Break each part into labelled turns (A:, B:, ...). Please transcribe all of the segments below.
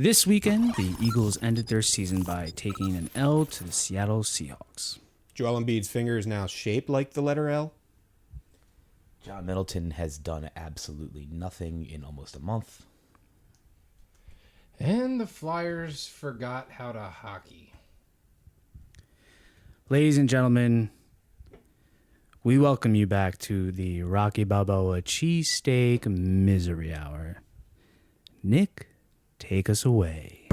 A: This weekend, the Eagles ended their season by taking an L to the Seattle Seahawks.
B: Joel Embiid's finger is now shaped like the letter L.
C: John Middleton has done absolutely nothing in almost a month.
D: And the Flyers forgot how to hockey.
A: Ladies and gentlemen, we welcome you back to the Rocky Balboa Cheesesteak Misery Hour. Nick, take us away.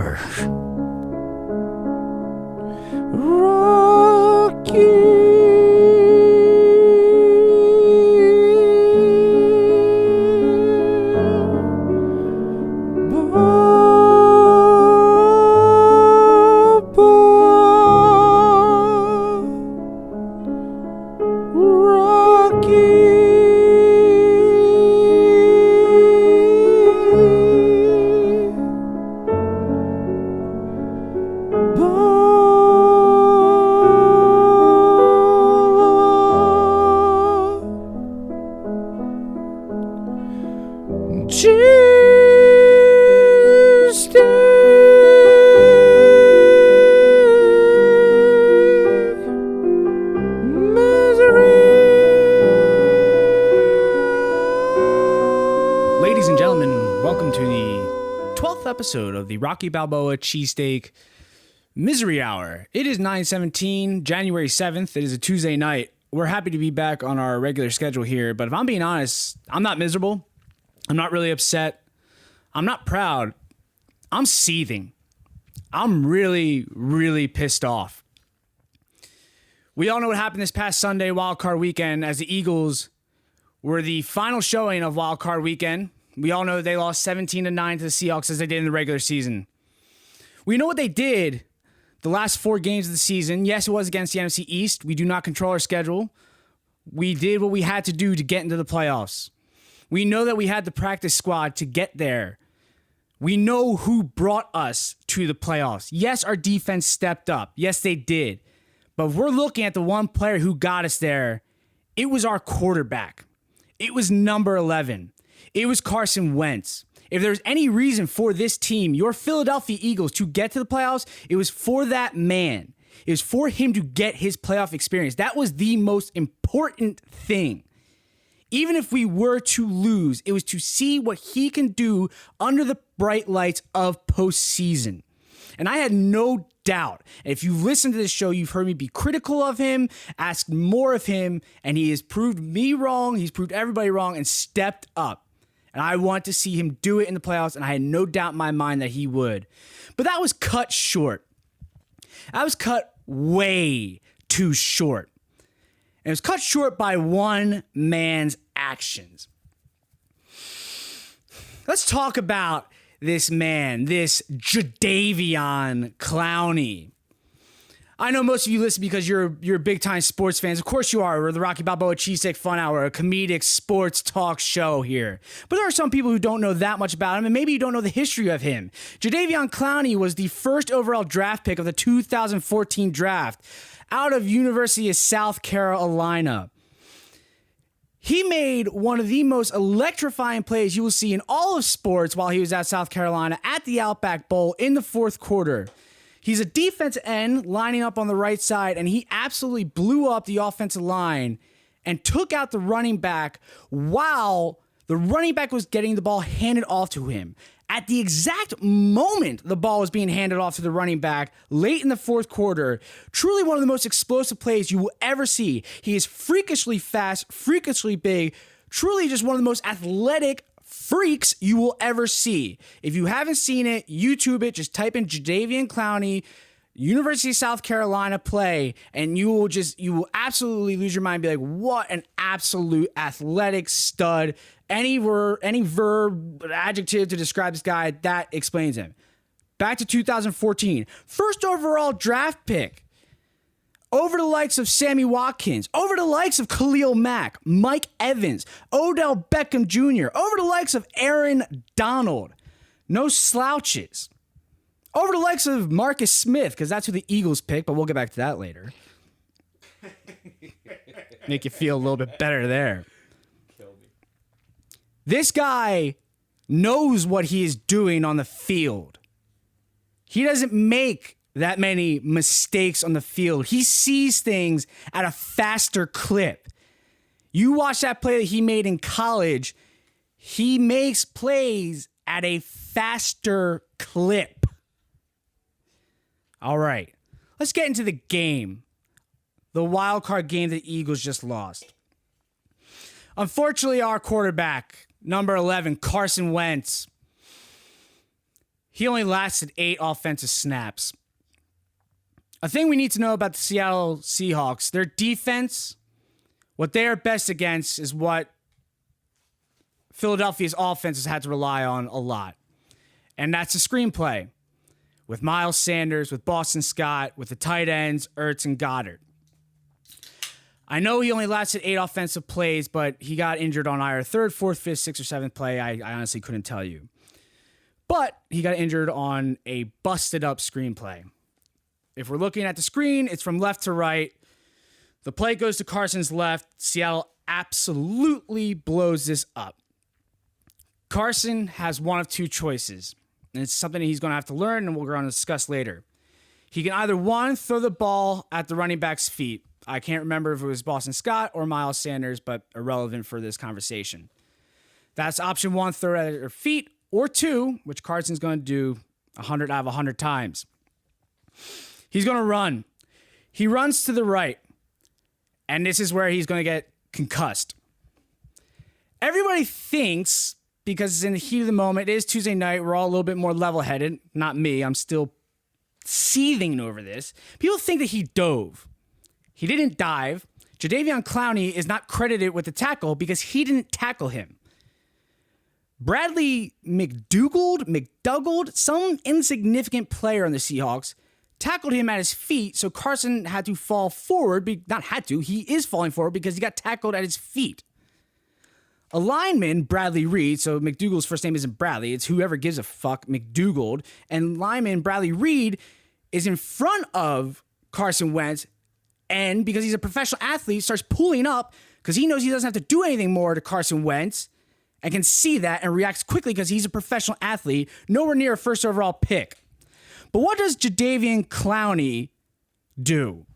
A: Ladies and gentlemen, welcome to the 12th episode of the Rocky Balboa Cheesesteak Misery Hour. It is 9/17, January 7th. It is a Tuesday night. We're happy to be back on our regular schedule here, but if I'm being honest, I'm not miserable. I'm not really upset. I'm not proud. I'm seething. I'm really, really pissed off. We all know what happened this past Sunday, Wild Card Weekend, as the Eagles were the final showing of Wild Card Weekend. We all know they lost 17-9 to the Seahawks as they did in the regular season. We know what they did the last 4 games of the season. Yes, it was against the NFC East. We do not control our schedule. We did what we had to do to get into the playoffs. We know that we had the practice squad to get there. We know who brought us to the playoffs. Yes, our defense stepped up. Yes, they did. But if we're looking at the one player who got us there, it was our quarterback. It was number 11. It was Carson Wentz. If there's any reason for this team, your Philadelphia Eagles, to get to the playoffs, it was for that man. It was for him to get his playoff experience. That was the most important thing. Even if we were to lose, it was to see what he can do under the bright lights of postseason. And I had no doubt. And if you've listened to this show, you've heard me be critical of him, ask more of him, and he has proved me wrong. He's proved everybody wrong and stepped up. And I want to see him do it in the playoffs, and I had no doubt in my mind that he would. But that was cut short. That was cut way too short. And it was cut short by one man's actions. Let's talk about this man, this Jadeveon Clowney. I know most of you listen because you're big-time sports fans. Of course you are. We're the Rocky Balboa Cheesesteak Fun Hour, a comedic sports talk show here. But there are some people who don't know that much about him, and maybe you don't know the history of him. Jadeveon Clowney was the first overall draft pick of the 2014 draft out of University of South Carolina. He made one of the most electrifying plays you will see in all of sports while he was at South Carolina at the Outback Bowl in the fourth quarter. He's a defensive end lining up on the right side, and he absolutely blew up the offensive line and took out the running back while the running back was getting the ball handed off to him. At the exact moment the ball was being handed off to the running back, late in the fourth quarter, truly one of the most explosive plays you will ever see. He is freakishly fast, freakishly big, truly just one of the most athletic freaks you will ever see. If you haven't seen it, YouTube it, just type in Jadeveon Clowney, University of South Carolina play, and you will absolutely lose your mind and be like, what an absolute athletic stud. Any verb, adjective to describe this guy, that explains him. Back to 2014. First overall draft pick. Over the likes of Sammy Watkins, over the likes of Khalil Mack, Mike Evans, Odell Beckham Jr., over the likes of Aaron Donald. No slouches. Over the likes of Marcus Smith, because that's who the Eagles picked, but we'll get back to that later. Make you feel a little bit better there. This guy knows what he is doing on the field. He doesn't make that many mistakes on the field. He sees things at a faster clip. You watch that play that he made in college, he makes plays at a faster clip. All right, let's get into the game. The wild card game the Eagles just lost. Unfortunately, our quarterback, number 11, Carson Wentz, he only lasted 8 offensive snaps. A thing we need to know about the Seattle Seahawks, their defense, what they are best against is what Philadelphia's offense has had to rely on a lot. And that's a screenplay with Miles Sanders, with Boston Scott, with the tight ends, Ertz and Goddard. I know he only lasted 8 offensive plays, but he got injured on either 3rd, 4th, 5th, 6th, or 7th play. I honestly couldn't tell you. But he got injured on a busted up screenplay. If we're looking at the screen, it's from left to right. The play goes to Carson's left. Seattle absolutely blows this up. Carson has one of 2 choices, and it's something he's going to have to learn, and we're going to discuss later. He can either, 1, throw the ball at the running back's feet. I can't remember if it was Boston Scott or Miles Sanders, but irrelevant for this conversation. That's option 1, throw it at their feet, or 2, which Carson's going to do 100 out of 100 times. He's going to run. He runs to the right, and this is where he's going to get concussed. Everybody thinks, because it's in the heat of the moment, it is Tuesday night, we're all a little bit more level-headed. Not me, I'm still seething over this. People think that he dove. He didn't dive. Jadeveon Clowney is not credited with the tackle because he didn't tackle him. Bradley McDougald, some insignificant player on the Seahawks, tackled him at his feet, so Carson had to fall forward. Not had to, he is falling forward because he got tackled at his feet. A lineman, Bradley Reed, so McDougald's first name isn't Bradley, it's whoever gives a fuck, McDougald, and lineman Bradley Reed is in front of Carson Wentz, and because he's a professional athlete, starts pulling up because he knows he doesn't have to do anything more to Carson Wentz and can see that and reacts quickly because he's a professional athlete, nowhere near a first overall pick. But what does Jadeveon Clowney do?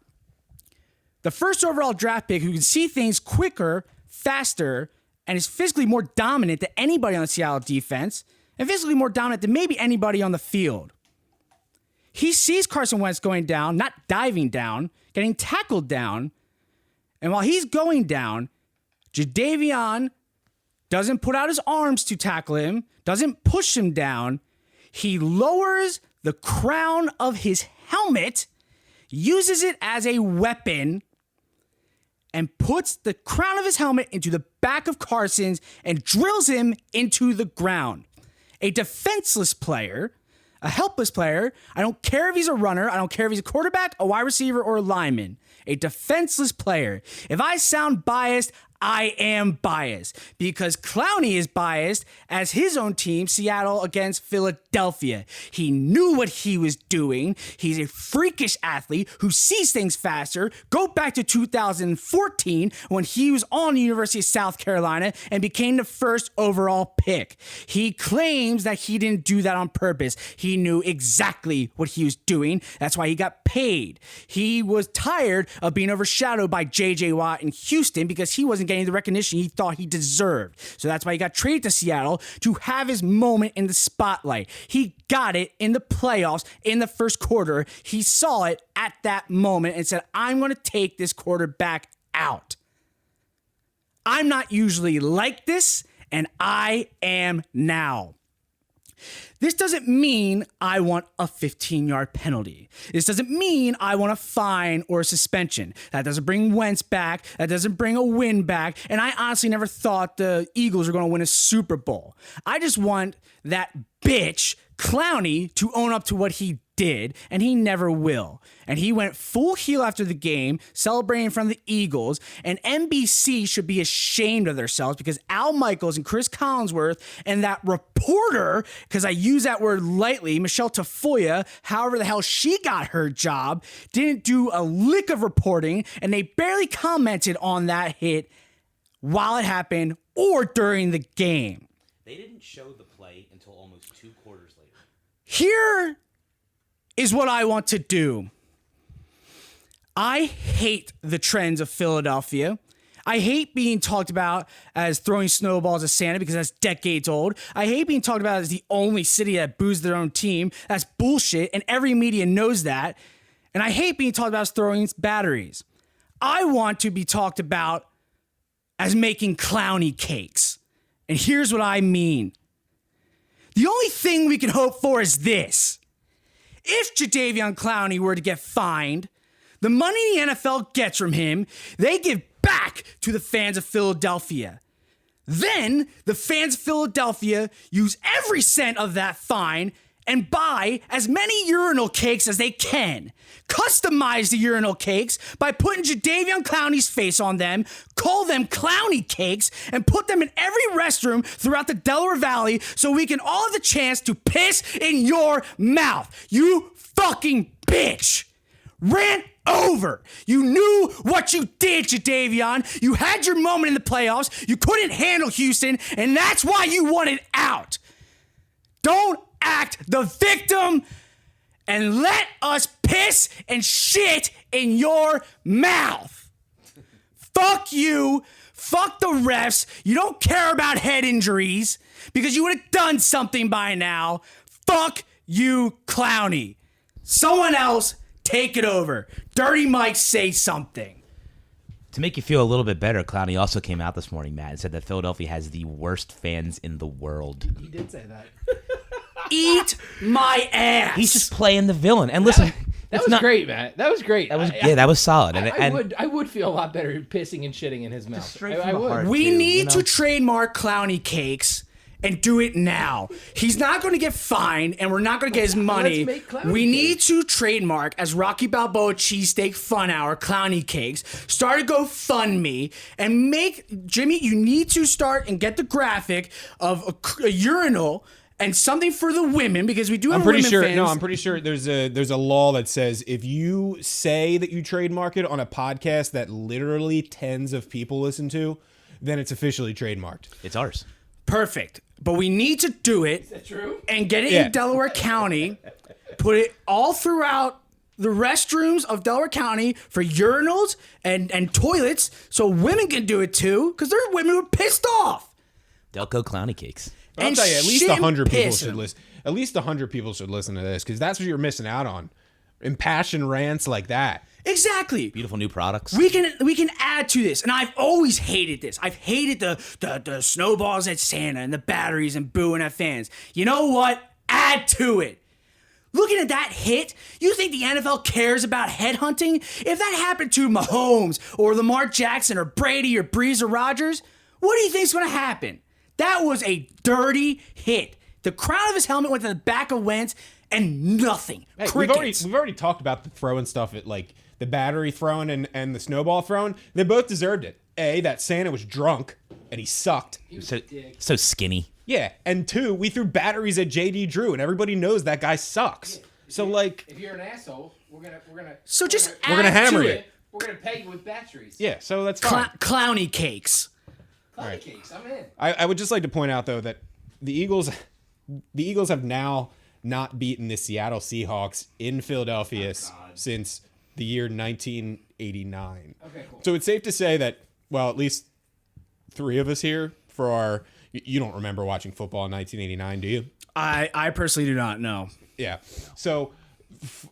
A: The first overall draft pick who can see things quicker, faster, and is physically more dominant than anybody on the Seattle defense, and physically more dominant than maybe anybody on the field. He sees Carson Wentz going down, not diving down, getting tackled down, and while he's going down, Jadeveon doesn't put out his arms to tackle him, doesn't push him down. He lowers the crown of his helmet, uses it as a weapon, and puts the crown of his helmet into the back of Carson's and drills him into the ground. A defenseless player, a helpless player, I don't care if he's a runner, I don't care if he's a quarterback, a wide receiver, or a lineman. A defenseless player. If I sound biased, I am biased because Clowney is biased as his own team, Seattle against Philadelphia. He knew what he was doing. He's a freakish athlete who sees things faster. Go back to 2014 when he was on the University of South Carolina and became the first overall pick. He claims that he didn't do that on purpose. He knew exactly what he was doing. That's why he got paid. He was tired of being overshadowed by J.J. Watt in Houston because he wasn't getting the recognition he thought he deserved. So that's why he got traded to Seattle to have his moment in the spotlight. He got it in the playoffs in the first quarter. He saw it at that moment and said, I'm going to take this quarterback out. I'm not usually like this, and I am now. This doesn't mean I want a 15-yard penalty. This doesn't mean I want a fine or a suspension. That doesn't bring Wentz back. That doesn't bring a win back. And I honestly never thought the Eagles were going to win a Super Bowl. I just want that bitch, Clowney, to own up to what he did, and he never will. And he went full heel after the game, celebrating in front of the Eagles, and NBC should be ashamed of themselves because Al Michaels and Chris Collinsworth and that reporter, because I use that word lightly, Michelle Tafoya, however the hell she got her job, didn't do a lick of reporting, and they barely commented on that hit while it happened or during the game.
C: They didn't show the play until almost 2 quarters later.
A: Here is what I want to do. I hate the trends of Philadelphia. I hate being talked about as throwing snowballs at Santa because that's decades old. I hate being talked about as the only city that boos their own team. That's bullshit, and every media knows that. And I hate being talked about as throwing batteries. I want to be talked about as making Clowney cakes. And here's what I mean. The only thing we can hope for is this. If Jadeveon Clowney were to get fined, the money the NFL gets from him, they give back to the fans of Philadelphia. Then the fans of Philadelphia use every cent of that fine and buy as many urinal cakes as they can. Customize the urinal cakes by putting Jadeveon Clowney's face on them, call them Clowney cakes, and put them in every restroom throughout the Delaware Valley so we can all have the chance to piss in your mouth. You fucking bitch. Rant over. You knew what you did, Jadeveon. You had your moment in the playoffs. You couldn't handle Houston, and that's why you wanted out. Don't act the victim and let us piss and shit in your mouth. Fuck you. Fuck the refs. You don't care about head injuries because you would have done something by now. Fuck you, Clowney. Someone else take it over. Dirty Mike, say something.
C: To make you feel a little bit better, Clowney also came out this morning, Matt, and said that Philadelphia has the worst fans in the world.
D: He did say that.
A: Eat my ass.
C: He's just playing the villain. And listen,
D: That was great, Matt. That was great.
C: That was solid. And
D: I would feel a lot better pissing and shitting in his mouth.
C: straight
D: I
C: from the
D: would.
C: heart.
A: We
C: Dude,
A: need to trademark Clowney cakes and do it now. He's not going to get fined, and we're not going to get his money.
D: Let's make Clowney
A: We need
D: cakes.
A: to trademark as Rocky Balboa Cheesesteak Fun Hour Clowney cakes. Start a GoFundMe and make Jimmy. You need to start and get the graphic of a urinal and something for the women because we do have
B: I'm pretty
A: women
B: sure.
A: fans.
B: No, I'm pretty sure there's a law that says if you say that you trademark it on a podcast that literally tens of people listen to, then it's officially trademarked.
C: it's ours.
A: Perfect. But we need to do it.
D: Is that true?
A: And get it
B: Yeah.
A: in Delaware County. Put it all throughout the restrooms of Delaware County for urinals and toilets so women can do it too because there are women who are pissed off.
C: Delco Clowney cakes.
B: But I'll
A: And
B: tell you, at least
A: shit
B: 100 people
A: piss
B: should
A: him.
B: listen. At least 100 people should listen to this because that's what you're missing out on. Impassioned rants like that.
A: Exactly.
C: Beautiful new products.
A: We can add to this, and I've always hated this. I've hated the snowballs at Santa and the batteries and booing at fans. You know what? Add to it. Looking at that hit, you think the NFL cares about headhunting? If that happened to Mahomes or Lamar Jackson or Brady or Breeze or Rodgers, what do you think's going to happen? That was a dirty hit. The crown of his helmet went to the back of Wentz and nothing.
B: Hey,
A: Crickets.
B: we've already talked about the throwing stuff at like the battery throwing and the snowball throwing. They both deserved it. A, that Santa was drunk and he sucked.
C: So skinny.
B: Yeah, and two, we threw batteries at JD Drew and everybody knows that guy sucks. So like,
D: If you're an asshole, we're gonna
A: So just
B: we're gonna
A: add
B: hammer
A: to
B: you.
A: it.
D: we're gonna peg you with batteries.
B: yeah, so that's fine.
A: Clowny cakes.
D: Clowney cakes. I'm in.
B: I would just like to point out though that the Eagles have now not beaten the Seattle Seahawks in Philadelphia since the year 1989.
D: Okay, cool.
B: So it's safe to say that, well, at least three of us here for our. You don't remember watching football in 1989, do you?
A: I personally do not know.
B: Yeah. So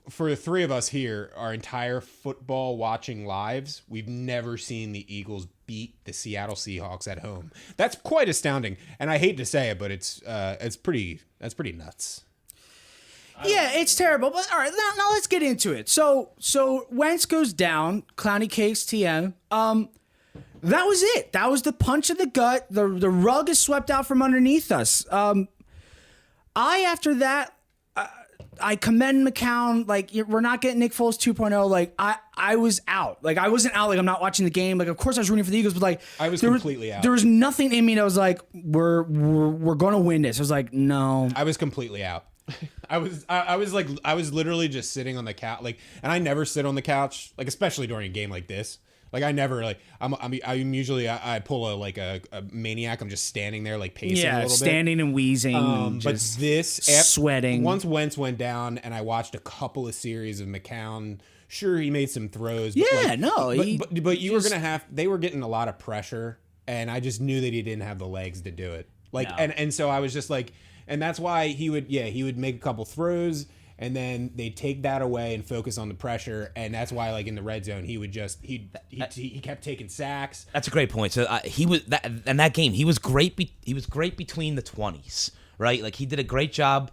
B: for the three of us here, our entire football watching lives, we've never seen the Eagles beat the Seattle Seahawks at home. That's quite astounding. And I hate to say it, but that's pretty nuts.
A: Yeah, it's terrible. But all right, now let's get into it. So Wentz goes down. Clowny cakes TM. That was it. That was the punch in the gut. The rug is swept out from underneath us. After that, I commend McCown. Like, we're not getting Nick Foles 2.0. Like, I was out. Like, I wasn't out. Like, I'm not watching the game. Like, of course I was rooting for the Eagles, but like,
B: I was
A: there
B: completely out.
A: There was nothing in me that was like, we're gonna win this. I was like, no.
B: I was completely out. I was literally just sitting on the couch, like, and I never sit on the couch, like, especially during a game like this. Like I never like I'm usually I pull a maniac. I'm just standing there like pacing a little bit.
A: Standing and wheezing, and
B: But
A: just
B: sweating.
A: sweating.
B: Once Wentz went down, and I watched a couple of series of McCown. Sure, he made some throws. But but you were gonna have. They were getting a lot of pressure, and I just knew that he didn't have the legs to do it. And so I was just like, and that's why he would make a couple throws. And then they take that away and focus on the pressure, and that's why, like in the red zone, he kept taking sacks.
C: That's a great point. So he was in that game. He was great. He was great between the 20s, right? Like he did a great job,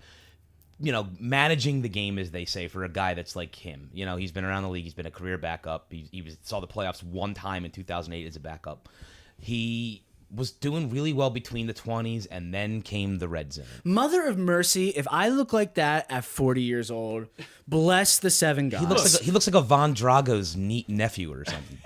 C: managing the game, as they say, for a guy that's like him. He's been around the league. He's been a career backup. He saw the playoffs one time in 2008 as a backup. He was doing really well between the 20s, and then came the red zone.
A: Mother of mercy, if I look like that at 40 years old, bless the seven gods.
C: He looks like a Von Drago's neat nephew or something.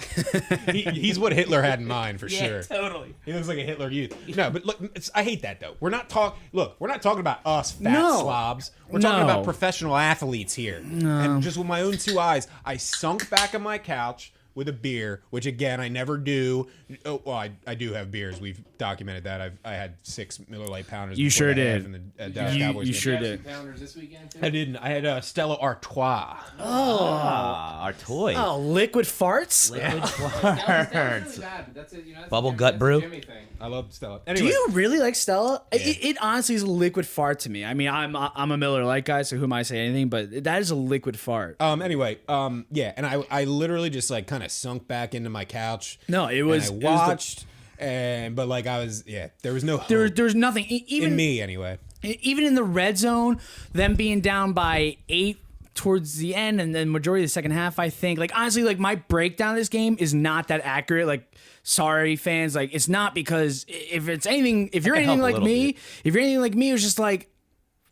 B: He's what Hitler had in mind for sure.
A: Totally.
B: He looks like a Hitler youth. No, but look, I hate that though. We're not talking about us fat slobs. We're talking about professional athletes here. And just with my own two eyes, I sunk back on my couch with a beer, which again I never do. Oh, well, I do have beers. We've documented that. I had 6 Miller Lite Pounders.
A: You sure did.
B: In the Dallas Cowboys
A: You
B: game.
A: sure did.
D: Pounders this weekend too?
B: I didn't. I had Stella Artois.
C: Our toy.
A: Oh, liquid farts?
C: Liquid
D: That was really bad, but that's it. That's
C: Bubble
D: a
C: gut
D: Jimmy,
C: brew?
D: That's a Jimmy thing.
B: I love Stella.
A: Do
B: Anyway,
A: you really like Stella? It honestly is a liquid fart to me. I mean, I'm a Miller Lite guy, so who am I say anything? But that is a liquid fart.
B: Anyway, yeah, and I literally just like kind of sunk back into my couch.
A: No, it was.
B: And I watched, but like I was, there was no hope
A: There's nothing. Even
B: in me anyway.
A: Even in the red zone, them being down by 8 towards the end, and then majority of the second half, I think. Like honestly, like my breakdown of this game is not that accurate. Like, sorry fans, like it's not, because if you're anything like me, it was just like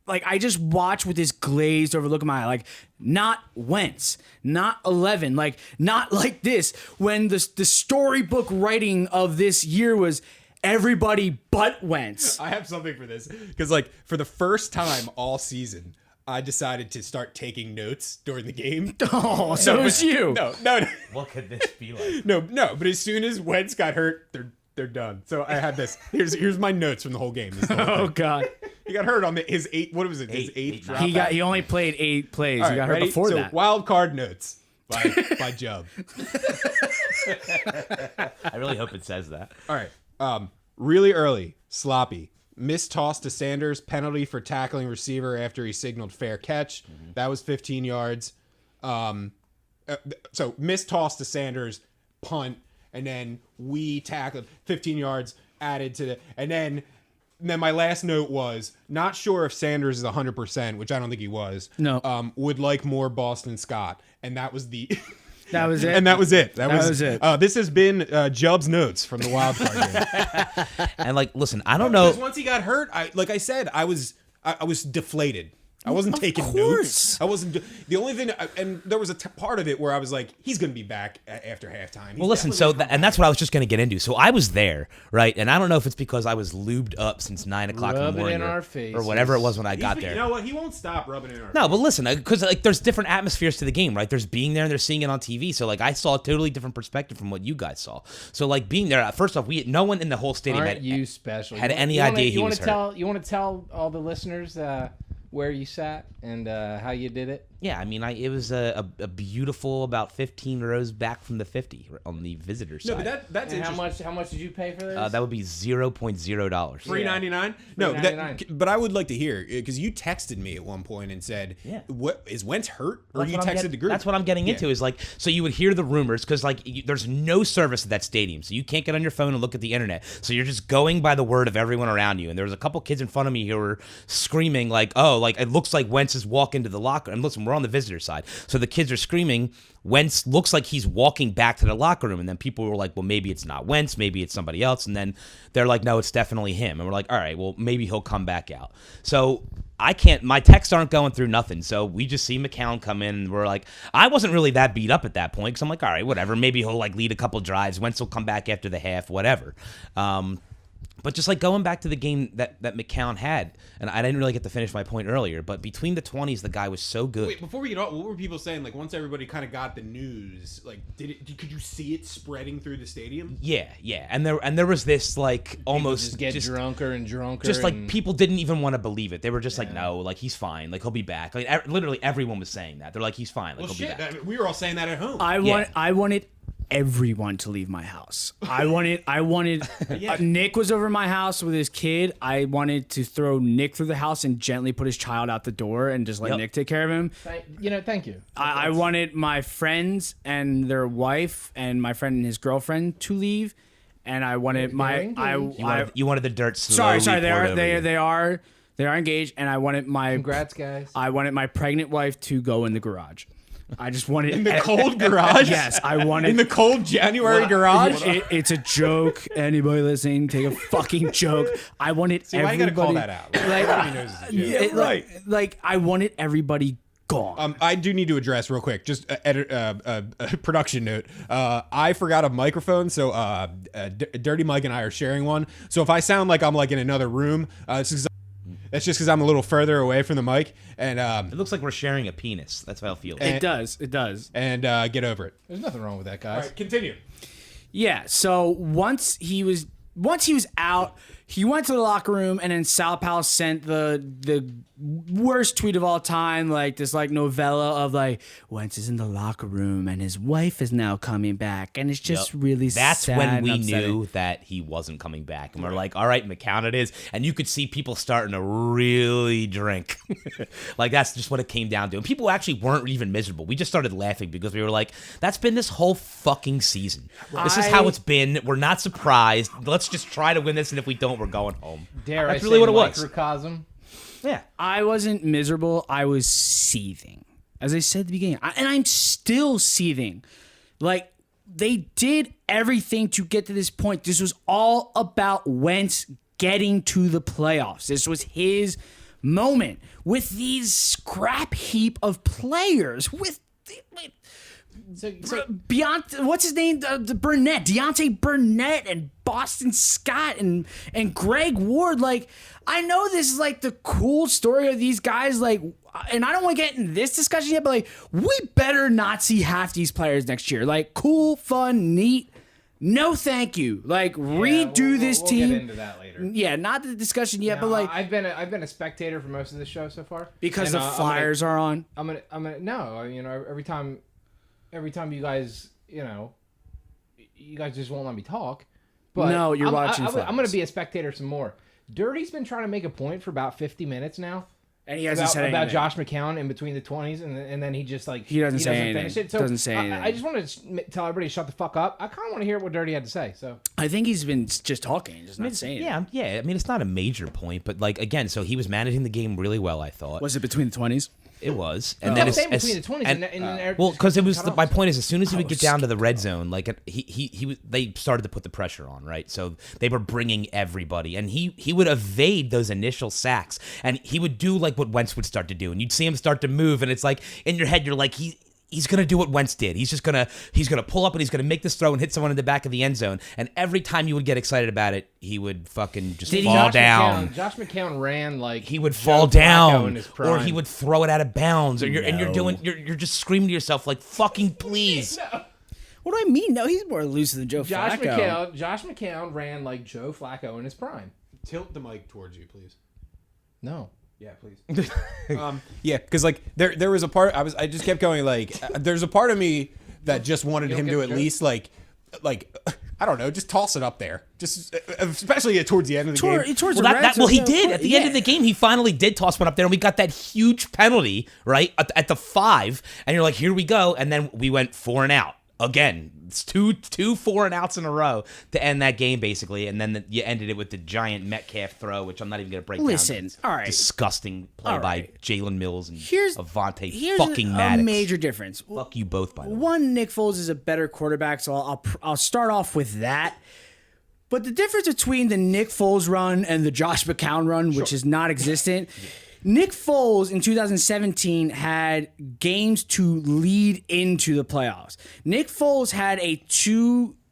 A: I just watch with this glazed over look in my eye, like not Wentz, not 11, like not like this. When the storybook writing of this year was everybody but Wentz.
B: I have something for this because like for the first time all season, I decided to start taking notes during the game.
A: Oh, so it was you.
B: No.
C: What could this be like?
B: No. But as soon as Wentz got hurt, they're done. So I had this. Here's my notes from the whole game.
A: Oh God.
B: He got hurt on his 8. What was it? His 8th drop.
A: He only played 8 plays.
B: All
A: He
B: right,
A: got hurt
B: ready?
A: before
B: so,
A: that.
B: Wild card notes by Jubb.
C: I really hope it says that.
B: All right. Really early, sloppy. Missed toss to Sanders, penalty for tackling receiver after he signaled fair catch. That was 15 yards. So missed toss to Sanders, punt, and then we tackled 15 yards added to the, and then my last note was not sure if Sanders is 100%, which I don't think he was.
A: No.
B: Would like more Boston Scott, and that was the.
A: That was it.
B: And that was it.
A: That was it.
B: This has been Jubb's notes from the wild card game.
C: And like, listen, I don't know.
B: Because once he got hurt, I was deflated. I wasn't taking notes. I wasn't. The only thing, and there was a part of it where I was like, he's going to be back after halftime.
C: Well, listen, and that's what I was just going to get into. So I was there, right? And I don't know if it's because I was lubed up since 9 o'clock in the
D: Rubbing
C: morning
D: in our faces.
C: or whatever it was when I got there.
B: You know what? He won't stop rubbing it in our
C: No, but listen, because like there's different atmospheres to the game, right? There's being there and there's seeing it on TV. So like I saw a totally different perspective from what you guys saw. So like being there, first off, no one in the whole stadium
D: Aren't you special?
C: had
D: You
C: any
D: wanna-
C: idea
D: you
C: he
D: wanna
C: was
D: tell,
C: hurt.
D: You want to tell all the listeners where you sat and how you did it?
C: Yeah, I mean, it was a beautiful about 15 rows back from the 50 on the visitor side.
B: No, but that's
D: And
B: interesting.
D: how much did you pay for this?
C: That would be $0.0.
B: $3.99? No,
D: $3.99.
B: but I would like to hear, because you texted me at one point and said,
C: Yeah.
B: "What is Wentz hurt?" Or
C: That's
B: you
C: what I'm
B: texted the group.
C: That's what I'm getting into is like, so you would hear the rumors because like there's no service at that stadium. So you can't get on your phone and look at the internet. So you're just going by the word of everyone around you. And there was a couple kids in front of me who were screaming like, oh, like it looks like Wentz is walking to the locker. And listen, we're on the visitor side. So the kids are screaming, Wentz looks like he's walking back to the locker room. And then people were like, well, maybe it's not Wentz. Maybe it's somebody else. And then they're like, no, it's definitely him. And we're like, all right, well, maybe he'll come back out. So my texts aren't going through nothing. So we just see McCown come in and we're like, I wasn't really that beat up at that point. Cause I'm like, all right, whatever. Maybe he'll like lead a couple drives. Wentz will come back after the half, whatever. But just like going back to the game that McCown had, and I didn't really get to finish my point earlier, but between the 20s, the guy was so good.
B: Wait, before we get off, what were people saying? Like, once everybody kind of got the news, like, could you see it spreading through the stadium?
C: Yeah, and there was this like almost
D: just get drunker and drunker.
C: Just like people didn't even want to believe it. They were just like, no, like he's fine, like he'll be back. Like literally everyone was saying that. They're like, he's fine, like he'll be back.
B: We were all saying that at home.
A: I wanted everyone to leave my house. I wanted Nick was over my house with his kid. I wanted to throw Nick through the house and gently put his child out the door and just let Nick take care of him.
D: Thank you.
A: I wanted my friends and their wife and my friend and his girlfriend to leave, and I wanted
C: you wanted the dirt slowly.
A: Sorry, they are engaged, and I wanted my
D: congrats, guys.
A: I wanted my pregnant wife to go in the garage. I just wanted
B: in the cold garage.
A: Yes, I wanted
B: in the cold January garage.
A: It's a joke. Anybody listening, take a fucking joke. I wanted
B: See, why
A: everybody.
B: you gotta call that out? Like, everybody knows it's a joke.
A: Right. Like I wanted everybody gone.
B: I do need to address real quick, just a production note. I forgot a microphone, so Dirty Mike and I are sharing one. So if I sound like I'm like in another room, it's just because I'm a little further away from the mic, and
C: it looks like we're sharing a penis. That's how it feels.
A: It does.
B: And get over it.
D: There's nothing wrong with that, guys.
B: All right, continue.
A: Yeah. So once he was out, he went to the locker room, and then Sal Pal sent the worst tweet of all time, like this like novella of like Wentz is in the locker room and his wife is now coming back, and it's just really
C: that's
A: sad
C: when we
A: and upsetting.
C: knew that he wasn't coming back, and we're like, all right, McCown it is, and you could see people starting to really drink. Like that's just what it came down to, and people actually weren't even miserable. We just started laughing because we were like, that's been this whole fucking season. This is how it's been. We're not surprised. Let's just try to win this, and if we don't, we're going home. That's really what it was.
D: Microcosm.
C: Yeah.
A: I wasn't miserable. I was seething. As I said at the beginning, and I'm still seething. Like, they did everything to get to this point. This was all about Wentz getting to the playoffs. This was his moment with these scrap heap of players. What's his name? Deontay Burnett and Boston Scott and Greg Ward. Like, I know this is like the cool story of these guys. Like, and I don't want to get in this discussion yet, but like, we better not see half these players next year. Like, cool, fun, neat. No, thank you. Like, redo this team.
D: We'll get into that later.
A: Yeah, not the discussion yet, but like,
D: I've been a spectator for most of the show so far
A: because the Flyers are on.
D: I'm gonna no. You know, every time you guys, you guys just won't let me talk. But
A: no, you're watching.
D: I'm going to be a spectator some more. Dirty's been trying to make a point for about 50 minutes now.
A: And he hasn't said anything
D: about Josh McCown in between the 20s, and then he just like
A: he doesn't say anything.
D: Finish it. So
A: doesn't say anything.
D: I just want to tell everybody to shut the fuck up. I kind of want to hear what Dirty had to say. So
A: I think he's been just talking, just not saying.
C: Yeah. I mean, it's not a major point, but like again, so he was managing the game really well. I thought.
A: Was it between the 20s?
C: It was, and then
D: between the 20s and
C: well, because it was my point is as soon as he would get down to the red zone, like they started to put the pressure on, right? So they were bringing everybody, and he would evade those initial sacks, and he would do like what Wentz would start to do, and you'd see him start to move, and it's like in your head you're like he's gonna do what Wentz did. He's gonna pull up and he's gonna make this throw and hit someone in the back of the end zone. And every time you would get excited about it, he would fucking just fall down.
D: Josh McCown ran like
C: he would fall down, or he would throw it out of bounds, or you're just screaming to yourself like fucking please.
D: No.
A: What do I mean? No, he's more elusive than
D: Josh McCown ran like Joe Flacco in his prime.
B: Tilt the mic towards you, please.
D: No.
B: Yeah, please. Yeah, because like there was a part I just kept going like there's a part of me that just wanted him to at least like I don't know, just toss it up there, just especially towards the end of the game.
C: He did at the end of the game. He finally did toss one up there, and we got that huge penalty right at the 5, and you're like, here we go, and then we went 4 and out. Again, it's two 4 and outs in a row to end that game, basically, and then you ended it with the giant Metcalf throw, which I'm not even going to break down.
A: Listen, all right,
C: disgusting play by Jalen Mills and Avante
A: here's
C: fucking Maddox.
A: A major difference.
C: Fuck you both, by the way.
A: One, Nick Foles is a better quarterback, so I'll start off with that. But the difference between the Nick Foles run and the Josh McCown run, which is not existent. Nick Foles in 2017 had games to lead into the playoffs. Nick Foles had a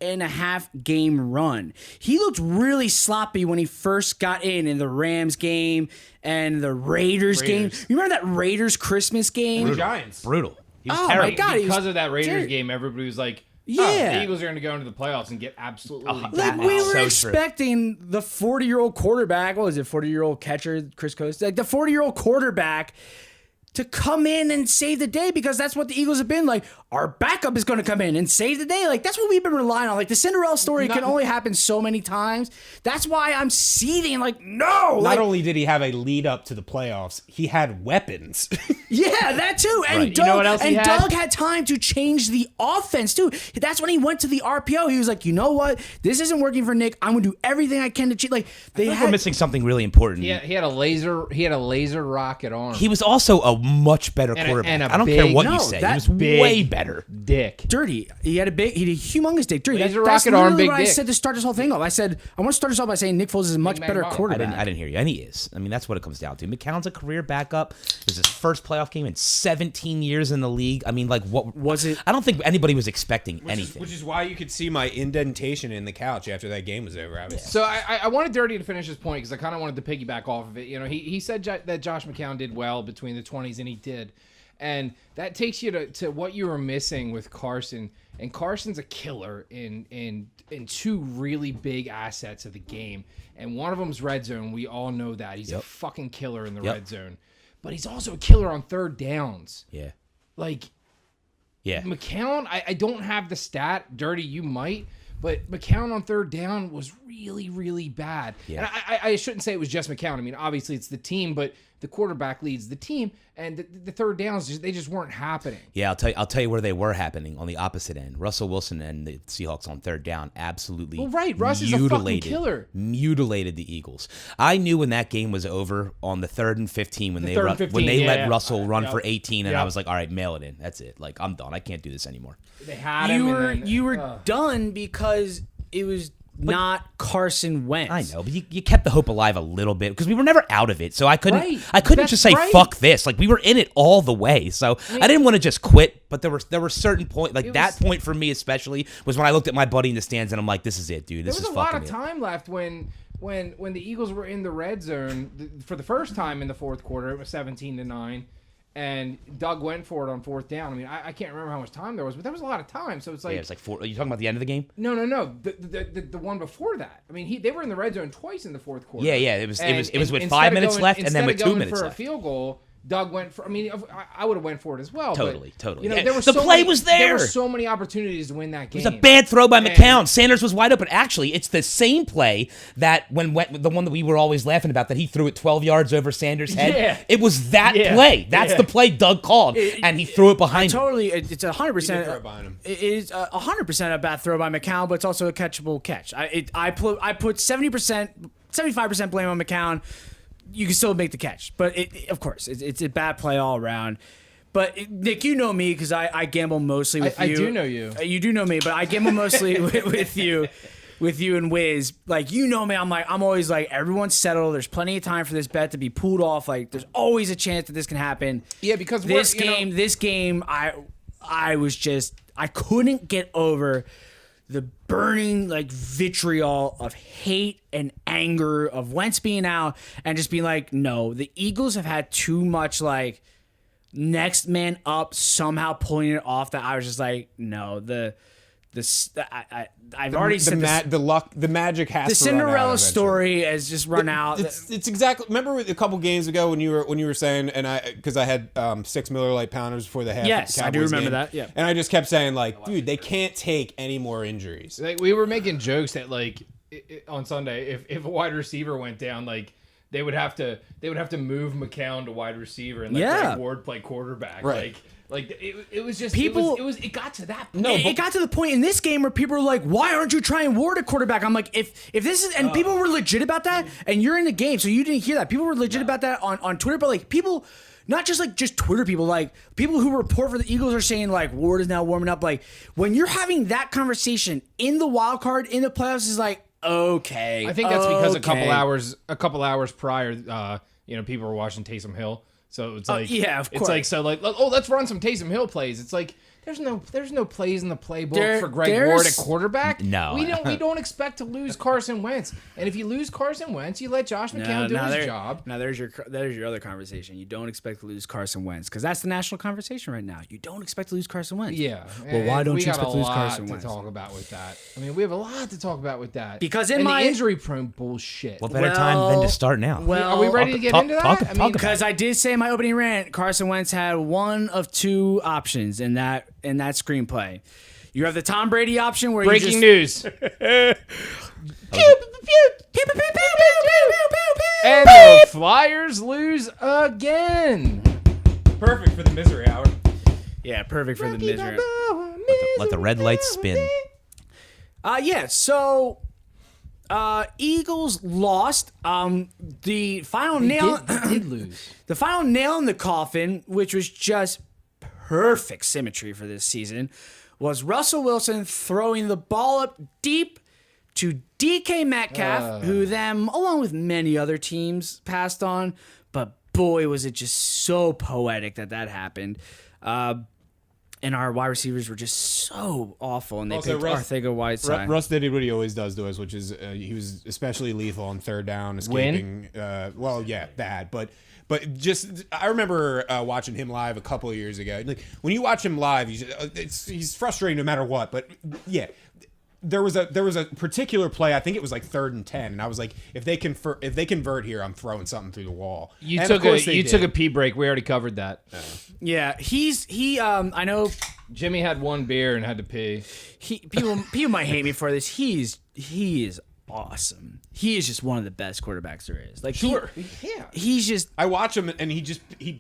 A: 6.5 game run. He looked really sloppy when he first got in the Rams game and the Raiders game. You remember that Raiders Christmas game?
B: The Giants.
C: Brutal. He was
A: Oh,
C: terrible.
A: my God.
D: Because of that Raiders
A: Jared-
D: game, everybody was like,
A: Yeah.
D: the Eagles are going to go into the playoffs and get absolutely
A: Like, we
C: Wow.
A: were
C: So true.
A: expecting the 40-year-old quarterback, what was it, 40-year-old catcher, Chris Coast, like the 40-year-old quarterback to come in and save the day, because that's what the Eagles have been. Like, our backup is going to come in and save the day. Like, that's what we've been relying on. Like, the Cinderella story can only happen so many times. That's why I'm seething. Like, no.
B: Not only did he have a lead up to the playoffs, he had weapons.
A: Yeah, that too. And
C: Right.
A: Doug,
D: You know what else he had?
A: Doug had time to change the offense too. That's when he went to the RPO. He was like, you know what? This isn't working for Nick. I'm gonna do everything I can to cheat. Like they
C: We're
A: had.
C: missing something really important.
D: he had a laser rocket arm.
C: He was also a much better
D: And a-
C: quarterback.
D: and a
C: I don't care
D: big-
C: what
A: No,
C: you say. He
A: that
C: was
D: big
C: way better.
D: dick.
A: Dirty. He had a humongous dick. Dirty.
D: Laser
A: That's
D: rocket arm,
A: literally
D: big
A: what I
D: dick.
A: said to start this whole thing off. I said I want to start this off by saying Nick Foles is a much
D: Big
A: better
D: man model.
A: quarterback.
C: I didn't hear you. And he is. I mean, that's what it comes down to. McCown's a career backup. It was his first playoff game in 17 years in the league. I mean, like, what
A: Was it-
C: I don't think anybody was expecting anything.
B: Which is why you could see my indentation in the couch after that game was over.
D: So I wanted Dirty to finish his point because I kind of wanted to piggyback off of it. You know, he said that Josh McCown did well between the 20s, and he did. And that takes you to what you were missing with Carson. And Carson's a killer in two really big assets of the game. And one of them's red zone. We all know that. He's a fucking killer in the red zone. But he's also a killer on third downs.
C: Yeah.
D: Like,
C: Yeah.
D: McCown, I don't have the stat. Dirty, you might. But McCown on third down was really, really bad.
C: Yeah.
D: And I shouldn't say it was just McCown. I mean, obviously it's the team, but the quarterback leads the team, and the third downs, they just weren't happening.
C: Yeah, I'll tell you where they were happening on the opposite end. Russell Wilson and the Seahawks on third down absolutely
D: Well, right, Russ is a fucking killer.
C: Mutilated the Eagles. I knew when that game was over on the 3rd and 15 when they
D: third and 15,
C: let
D: yeah.
C: Russell run
D: Yep.
C: for 18, and
D: Yep.
C: I was like, all right, mail it in. That's it. Like, I'm done. I can't do this anymore.
D: They had him.
A: You were done because it was not Carson Wentz.
C: I know, but you kept the hope alive a little bit because we were never out of it. So I couldn't
D: Right.
C: just say
D: That's right.
C: fuck this. Like, we were in it all the way. So I didn't want to just quit. But there were certain points, like that point for me especially was when I looked at my buddy in the stands and I'm like, this is it, dude. This
D: There was
C: is
D: a lot
C: fucking
D: of
C: it.
D: time left when the Eagles were in the red zone for the first time in the fourth quarter. It was 17-9, and Doug went for it on fourth down. I mean, I can't remember how much time there was, but there was a lot of time. So it's like,
C: Yeah, it's like four. Are you talking about the end of the game?
D: no, the one before that. I mean, they were in the red zone twice in the fourth quarter.
C: Yeah. It was with
D: instead
C: 5
D: of
C: minutes
D: going-
C: left and then with
D: instead
C: 2
D: of going
C: minutes
D: for
C: left.
D: a field goal, Doug went for. I mean, I would have went for it as well.
C: Totally.
D: You know,
C: Yeah,
D: there were
C: the
D: so
C: play
D: many,
C: was
D: There
C: there.
D: were so many opportunities to win that game.
C: It was a bad throw by
D: And-
C: McCown. Sanders was wide open. Actually, it's the same play that the one that we were always laughing about that he threw it 12 yards over Sanders' head.
D: Yeah.
C: It was that
D: Yeah.
C: play. That's
D: Yeah.
C: the play Doug called, and he threw it behind him.
A: Totally, it's 100%.
B: He did throw it behind him.
A: It is 100% a bad throw by McCown, but it's also a catchable catch. I put 70%, 75% blame on McCown. You can still make the catch, but of course, it's a bad play all around. But Nick, you know me because I gamble mostly with
D: I
A: you.
D: do know you.
A: You do know me, but I gamble mostly with you. With you and Wiz, like, you know me, I'm always like, everyone's settled. There's plenty of time for this bet to be pulled off. Like, there's always a chance that this can happen.
D: Yeah, because
A: this game, I was just, I couldn't get over the burning like vitriol of hate and anger of Wentz being out and just being like, no, the Eagles have had too much like next man up somehow pulling it off that I was just like, no, I've already said this.
B: The magic has
A: The
B: to run out
A: Cinderella
B: eventually.
A: story has just run out.
B: It's exactly. Remember a couple games ago when you were saying, and because I had 6 Miller Lite pounders before the half.
A: Yes, I do
B: Cowboys
A: remember
B: game,
A: that, yeah.
B: And I just kept saying like, dude, they can't take any more injuries.
D: Like, we were making jokes that like on Sunday, if a wide receiver went down, like they would have to move McCown to wide receiver and let Greg Ward play quarterback.
B: Right.
D: Like it was just
A: People-
D: it got to that point.
B: No,
A: it got to the point in this game where people were like, "Why aren't you trying Ward at quarterback?" I'm like, if this is, and people were legit about that, and you're in the game, so you didn't hear that. People were legit about that on Twitter, but like people, not just Twitter people, like people who report for the Eagles are saying like Ward is now warming up. Like when you're having that conversation in the wild card in the playoffs is like, okay,
D: I think that's because
A: okay.
D: a couple hours prior, people were watching Taysom Hill. So it's like,
A: yeah, of
D: It's
A: course.
D: like, so like, oh, let's run some Taysom Hill plays. It's like There's no plays in the playbook for Greg Ward at quarterback.
C: No.
D: we don't expect to lose Carson Wentz. And if you lose Carson Wentz, you let Josh McCown do his job.
A: Now there's your other conversation. You don't expect to lose Carson Wentz because that's the national conversation right now. You don't expect to lose Carson Wentz.
D: Yeah.
A: Well, why don't you expect to lose Carson
D: Wentz? We got a lot to talk about with that. I mean, we have a lot to talk about with that.
A: Because
D: the injury-prone bullshit.
C: What better time than to start now?
D: Well, are we ready to get into that?
A: Because I did say in my opening rant, Carson Wentz had one of two options in that screenplay. You have the Tom Brady option where
D: breaking news. And the Flyers lose again.
B: Perfect for the misery hour.
A: Yeah, perfect for the misery.
C: Let the red lights spin.
A: So Eagles lost. The final nail
D: did lose.
A: The final nail in the coffin, which was just perfect symmetry for this season, was Russell Wilson throwing the ball up deep to DK Metcalf, who them, along with many other teams, passed on. But boy, was it just so poetic that happened. And our wide receivers were just so awful, and they picked Arcega-Whiteside.
B: Russ did what he always does to us, which is he was especially lethal on third down, escaping. Bad, but just I remember watching him live a couple of years ago. Like when you watch him live, he's frustrating no matter what. But yeah, there was a particular play. I think it was like 3rd and 10, and I was like, if they convert here, I'm throwing something through the wall.
D: You took a pee break. We already covered that.
A: Yeah, I know
D: Jimmy had one beer and had to pee.
A: People might hate me for this. He is awesome. He is just one of the best quarterbacks there is. Like he's just.
B: I watch him and he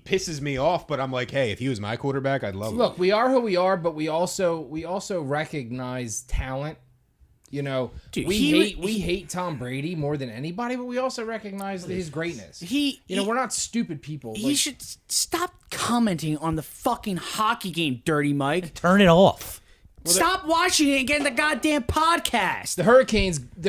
B: pisses me off. But I'm like, hey, if he was my quarterback, I'd love him.
D: Look, we are who we are, but we also recognize talent. You know,
A: dude,
D: we hate Tom Brady more than anybody, but we also recognize his greatness. We're not stupid people.
A: He should stop commenting on the fucking hockey game, Dirty Mike.
C: Turn it off.
A: Stop watching it and get in the goddamn podcast.
D: The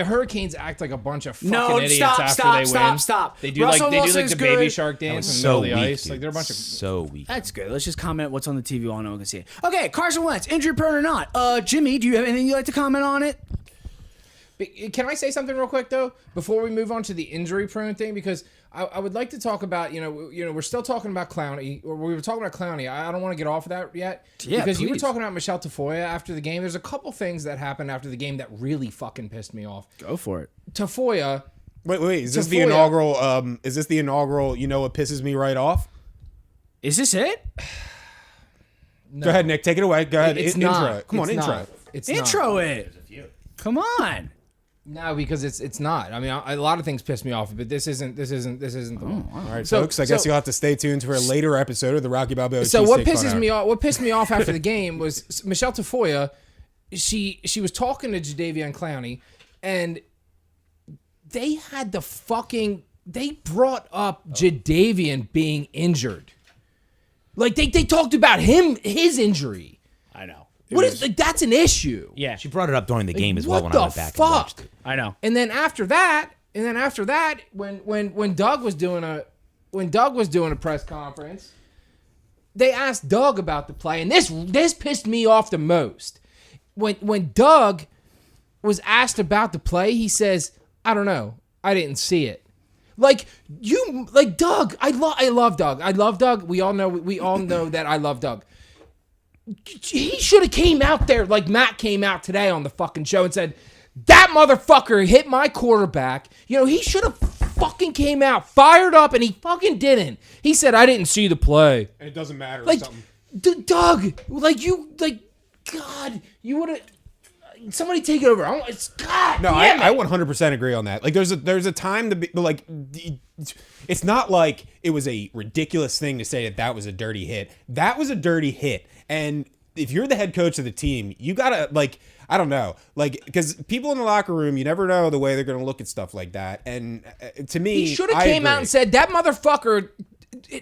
D: Hurricanes act like a bunch of fucking idiots after they win.
A: Stop.
D: They do like the baby shark dance in the middle of the ice.
C: Dude.
D: Like they're a bunch of
C: so weak.
A: That's good. Let's just comment what's on the TV. All no one can see it. Okay, Carson Wentz, injury prone or not? Jimmy, do you have anything you'd like to comment on it?
D: Can I say something real quick though before we move on to the injury prone thing? Because I would like to talk about we're still talking about Clowney, or we were talking about Clowney. I don't want to get off of that yet because you were talking about Michelle Tafoya after the game. There's a couple things that happened after the game that really fucking pissed me off.
A: Go for it.
D: Tafoya.
B: Wait. Is this the inaugural? Is this the inaugural? You know what pisses me right off?
A: Is this it?
B: No. Go ahead, Nick. Take it away. Go ahead.
D: It's
B: intro.
D: not.
B: Come on,
D: it's
B: intro.
D: Not. It's
A: intro
D: not.
A: it. Come on.
D: No, because it's not. I mean, a lot of things piss me off, but this isn't the one.
B: All right, folks. I guess you'll have to stay tuned for a later episode of the Rocky Balboa.
D: So what pissed me off after the game was Michelle Tafoya. She was talking to Jadeveon Clowney, and they brought up Jadeveon being injured. Like they talked about his injury.
A: I know.
D: That's an issue.
A: Yeah.
C: She brought it up during the game as well
D: what
C: when I
D: the
C: went back
D: fuck?
C: and watched it.
A: I know.
D: And then after that, when Doug was doing a press conference, they asked Doug about the play, and this pissed me off the most. When Doug was asked about the play, he says, "I don't know. I didn't see it." Like Doug. I love Doug. I love Doug. We all know that I love Doug. He should have came out there like Matt came out today on the fucking show and said, that motherfucker hit my quarterback. He should have fucking came out fired up, and he fucking didn't. He said, I didn't see the play.
B: And it doesn't matter.
D: Like,
B: or something.
D: Doug, God, you would have. Somebody take it over.
B: I 100% agree on that. Like, there's a time to be like. It's not like it was a ridiculous thing to say that was a dirty hit. That was a dirty hit. And if you're the head coach of the team, you gotta I don't know, because people in the locker room, you never know the way they're gonna look at stuff like that. And to me,
D: he should have came out and said that motherfucker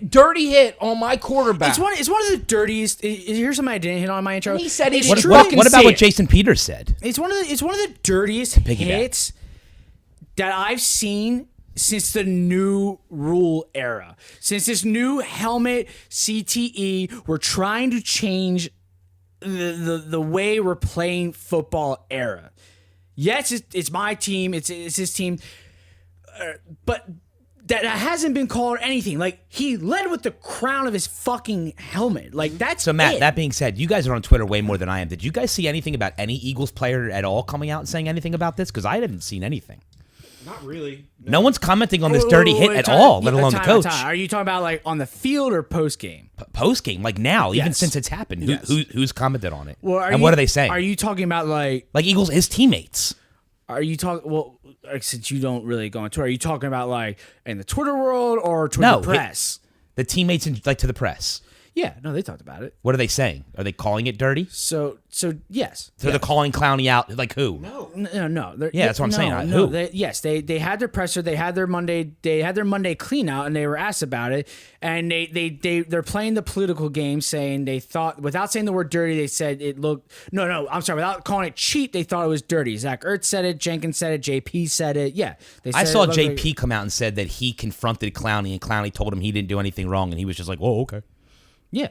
D: dirty hit on my quarterback.
A: It's one of the dirtiest. Here's something I didn't hit on my intro.
D: And he said he
C: What
D: didn't
C: about what Jason Peters said?
A: It's one of the dirtiest hits that I've seen since the new rule era. Since this new helmet CTE, we're trying to change the way we're playing football era. Yes, it's my team. It's his team. But that hasn't been called anything. Like, he led with the crown of his fucking helmet. Like, that's
C: So, Matt,
A: it.
C: that being said, you guys are on Twitter way more than I am. Did you guys see anything about any Eagles player at all coming out and saying anything about this? Because I haven't seen anything.
B: Not really.
C: No one's commenting on this dirty hit at all, let alone the coach.
A: Are you talking about, like, on the field or post-game?
C: Post game, like now, even
A: Yes.
C: since it's happened,
A: Yes.
C: who's commented on it?
A: Well,
C: and what are they saying?
A: Are you talking about, like
C: Eagles, his teammates?
A: Are you talking? Well, since you don't really go on Twitter, are you talking about like in the Twitter world or Twitter
C: No,
A: press?
C: The teammates, to the press.
A: Yeah, no, they talked about it.
C: What are they saying? Are they calling it dirty?
A: So yes.
C: So they're calling Clowney out. Like who?
A: No.
C: Yeah, that's what I'm saying. Who?
A: Yes, they had their presser. They had their Monday clean out, and they were asked about it. And they're playing the political game, saying they thought, without saying the word dirty, they said it looked. No, I'm sorry. Without calling it cheap, they thought it was dirty. Zach Ertz said it. Jenkins said it. JP said it. Yeah, they said
C: I saw
A: it looked
C: JP
A: like,
C: come out and said that he confronted Clowney, and Clowney told him he didn't do anything wrong, and he was just like, "Oh, okay."
A: Yeah,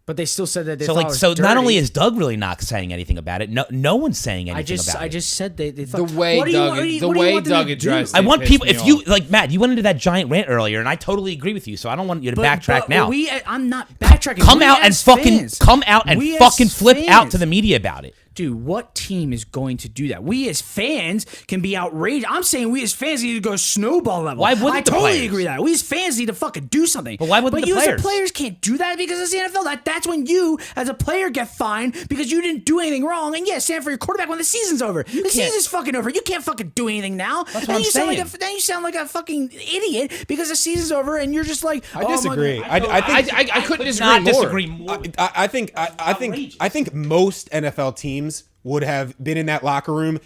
A: but they still said that they
C: So
A: thought
C: like,
A: it was
C: so
A: dirty.
C: not only is Doug really not saying anything about it, no one's saying anything about it.
A: I just said they thought
D: The way
A: what do you
D: Doug,
A: want- what do you-
D: the
A: what do you
D: way
A: want them
D: Doug
A: to do?
D: addressed
C: I
D: it
C: want
D: pissed
C: people.
D: me
C: If you
D: off.
C: like, Matt, you went into that giant rant earlier, and I totally agree with you. So I don't want you to backtrack now.
A: I'm not backtracking.
C: Come
A: We
C: out and
A: as
C: fucking
A: fans-
C: come out and
A: we as
C: fucking flip out
A: fans-
C: to the media about it.
A: Dude, what team is going to do that? We as fans can be outraged. I'm saying we as fans need to go snowball level.
C: Why wouldn't
A: I
C: the
A: totally
C: players?
A: agree with that. We as fans need to fucking do something.
C: But why wouldn't
A: but
C: the
A: you
C: players?
A: as players can't do that because it's the NFL. That's when you, as a player, get fined because you didn't do anything wrong. And yeah, stand for your quarterback when the season's over. The season's fucking over. You can't fucking do anything now.
C: That's what
A: And
C: I'm
A: you sound
C: saying.
A: then you sound like a fucking idiot because the season's over and you're just like,
B: I
A: oh,
B: disagree.
A: my-
B: I
D: couldn't
C: Not
D: disagree
C: disagree
D: more.
C: more.
B: I think most NFL teams would have been in that locker room,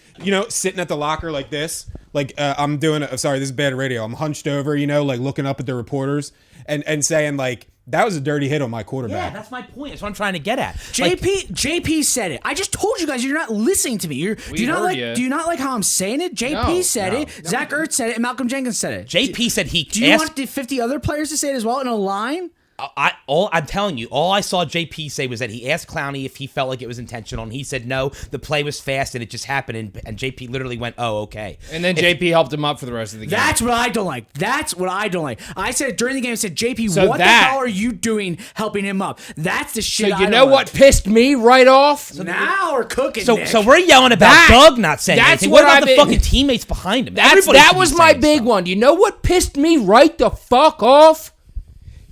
B: sitting at the locker like this. Like, I'm doing sorry, this is bad radio. I'm hunched over, like looking up at the reporters and saying like, that was a dirty hit on my
C: Yeah,
B: quarterback.
C: that's my point. That's what I'm trying to get at.
A: JP said it. I just told you guys you're not listening to me. Do you not
D: heard
A: like?
D: ya.
A: Do you not like how I'm saying it? JP said it. Zach Ertz said it. And Malcolm Jenkins said it.
C: JP said he
A: Do you
C: asked.
A: want the 50 other players to say it as well in a line?
C: I'm telling you, all I saw JP say was that he asked Clowney if he felt like it was intentional, and he said no. The play was fast, and it just happened. And JP literally went, "Oh, okay."
D: And then JP helped him up for the rest of the game.
A: That's what I don't like. I said during the game, I said, JP,
D: So
A: what the hell are you doing helping him up? That's the shit.
D: So
A: I
D: you
A: don't
D: know what
A: like.
D: pissed me right off?
A: Now we're cooking.
C: So
A: Nick.
C: we're yelling about
D: That-
C: Doug not saying
D: that's
C: anything.
D: what
C: What about
D: I've
C: the
D: been-
C: fucking teammates behind him?
D: That
C: Everybody should be
D: was my
C: saying
D: big
C: stuff.
D: one. You know what pissed me right the fuck off?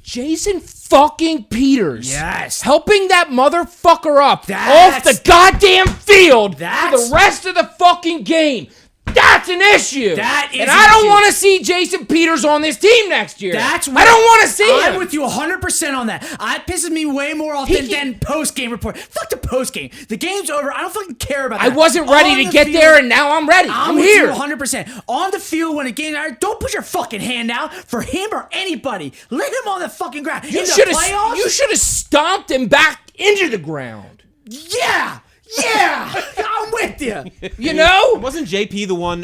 D: Jason fucking Peters.
A: Yes.
D: Helping that motherfucker up
A: That's-
D: off the goddamn field for
A: That's-
D: the rest of the fucking game. That's an issue.
A: That is
D: and
A: an
D: I don't
A: issue.
D: want to see Jason Peters on this team next year.
A: That's
D: I
A: what
D: don't want to see
A: I'm
D: him.
A: with you 100% on that. It pisses me way more off than post game report. Fuck the post game. The game's over. I don't fucking care about that.
D: I wasn't ready
A: On
D: to
A: the
D: get
A: field-
D: there, and now I'm ready. I'm
A: with
D: here.
A: you 100%. On the field when a game, don't put your fucking hand out for him or anybody. Let him on the fucking ground.
D: You
A: In the
D: should
A: playoffs?
D: have stomped him back into the ground.
A: Yeah. I'm with you.
D: You know?
B: Wasn't JP the one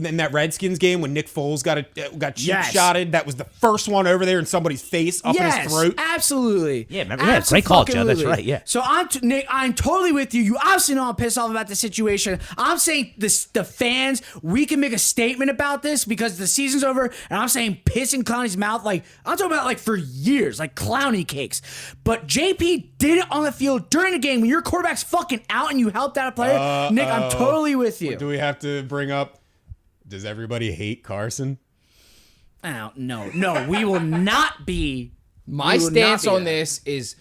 B: in that Redskins game when Nick Foles got cheap
A: Yes.
B: shotted? That was the first one over there in somebody's face, up in his throat.
A: Absolutely.
C: Yeah, remember- yeah, great call, Joe. That's right, yeah.
A: So Nick, I'm totally with you. You obviously know I'm pissed off about the situation. I'm saying the fans, we can make a statement about this because the season's over, and I'm saying piss in Clowney's mouth. Like, I'm talking about like for years, like Clowney cakes. But JP did it on the field during the game when your quarterback's fucking out and you helped out a player. Nick, I'm totally with you.
B: Do we have to bring up, does everybody hate Carson?
A: Oh, no, we will not be.
D: My
A: we will not
D: stance
A: be
D: on
A: that.
D: this is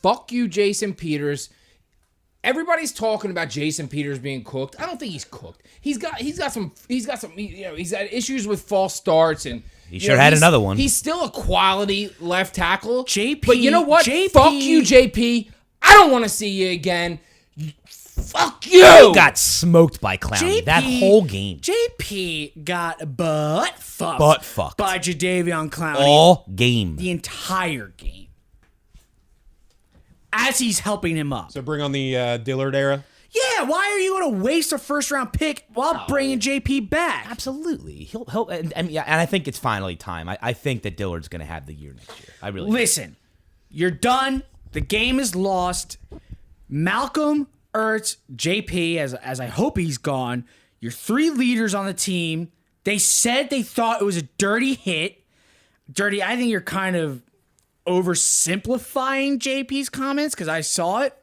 D: fuck you, Jason Peters. Everybody's talking about Jason Peters being cooked. I don't think he's cooked. He's got some he's had issues with false starts and
C: He sure had another one.
D: He's still a quality left tackle.
A: JP,
D: But you know what?
A: JP
D: Fuck you, JP. I don't want to see you again. Fuck you.
C: He got smoked by Clowney that whole game.
A: JP got butt fucked by Jadeveon Clowney
C: All game.
A: the entire game as he's helping him up.
B: So bring on the Dillard era.
A: Yeah, why are you going to waste a first round pick while bringing JP back?
C: Absolutely. He'll help. And I think it's finally time. I think that Dillard's going to have the year next year. I really do.
A: Listen, you're done. The game is lost. Malcolm, Ertz, JP, as I hope he's gone, your 3 leaders on the team, they said they thought it was a dirty hit. Dirty, I think you're kind of oversimplifying JP's comments because I saw it.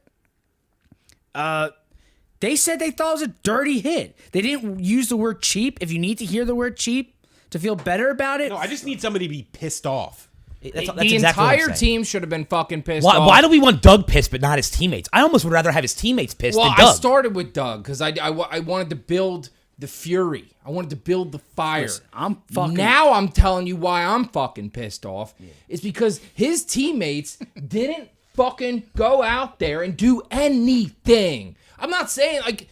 A: They said they thought it was a dirty hit. They didn't use the word cheap. If you need to hear the word cheap to feel better about it.
B: No, I just need somebody to be pissed off.
C: That's
D: The
C: exactly what I'm
D: entire
C: saying.
D: team should have been fucking pissed off.
C: Why do we want Doug pissed but not his teammates? I almost would rather have his teammates pissed
D: Well,
C: than Doug.
D: I started with Doug because I wanted to build the fury. I wanted to build the fire.
A: Listen,
D: Now I'm telling you why I'm fucking pissed off. It's because his teammates didn't fucking go out there and do anything. I'm not saying like,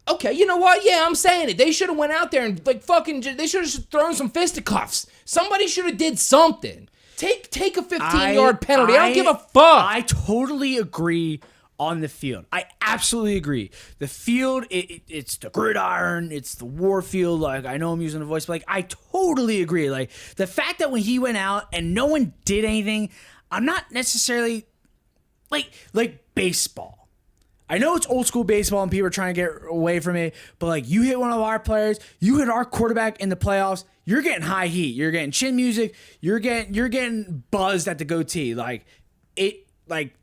D: okay, you know what? Yeah, I'm saying it. They should have went out there and like fucking. They should have thrown some fisticuffs. Somebody should have did something. Take a 15-yard penalty. I don't give a fuck.
A: I totally agree on the field. I absolutely agree. The field, it's the gridiron, it's the war field. Like, I know I'm using a voice, but like, I totally agree. Like, the fact that when he went out and no one did anything, I'm not necessarily like baseball. I know it's old school baseball and people are trying to get away from it, but like, you hit one of our players, you hit our quarterback in the playoffs, you're getting high heat, you're getting chin music, you're getting buzzed at the goatee. Like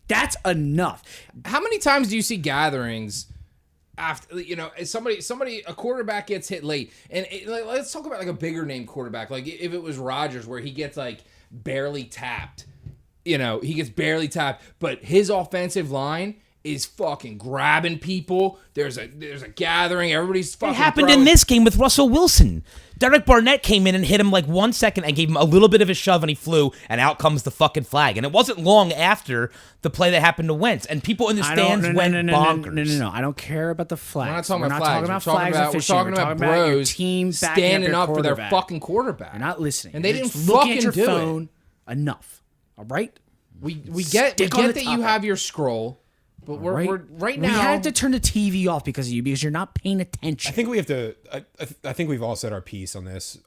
A: that's enough.
D: How many times do you see gatherings after, a quarterback gets hit late, and let's talk about like a bigger name quarterback, like if it was Rodgers, where he gets like barely tapped, he gets barely tapped, but his offensive line is fucking grabbing people. There's a gathering. Everybody's fucking.
C: It happened
D: throwing.
C: in this game with Russell Wilson. Derek Barnett came in and hit him like 1 second and gave him a little bit of a shove and he flew, and out comes the fucking flag. And it wasn't long after the play that happened to Wentz, and people in the stands went bonkers.
A: No. I don't care about the flags.
D: We're not talking about flags.
A: We're talking about
D: bros
A: your team
D: standing up for their
A: quarterback.
D: fucking quarterback.
A: You're not listening.
D: And they
A: You're
D: didn't
A: just looking
D: fucking
A: at your
D: do
A: phone enough. All right?
D: We get
A: Stick on the
D: that you
A: topic.
D: have your scroll, but we're right now.
A: We had to turn the TV off because of you, because you're not paying attention.
B: I think we have to. I think we've all said our piece on this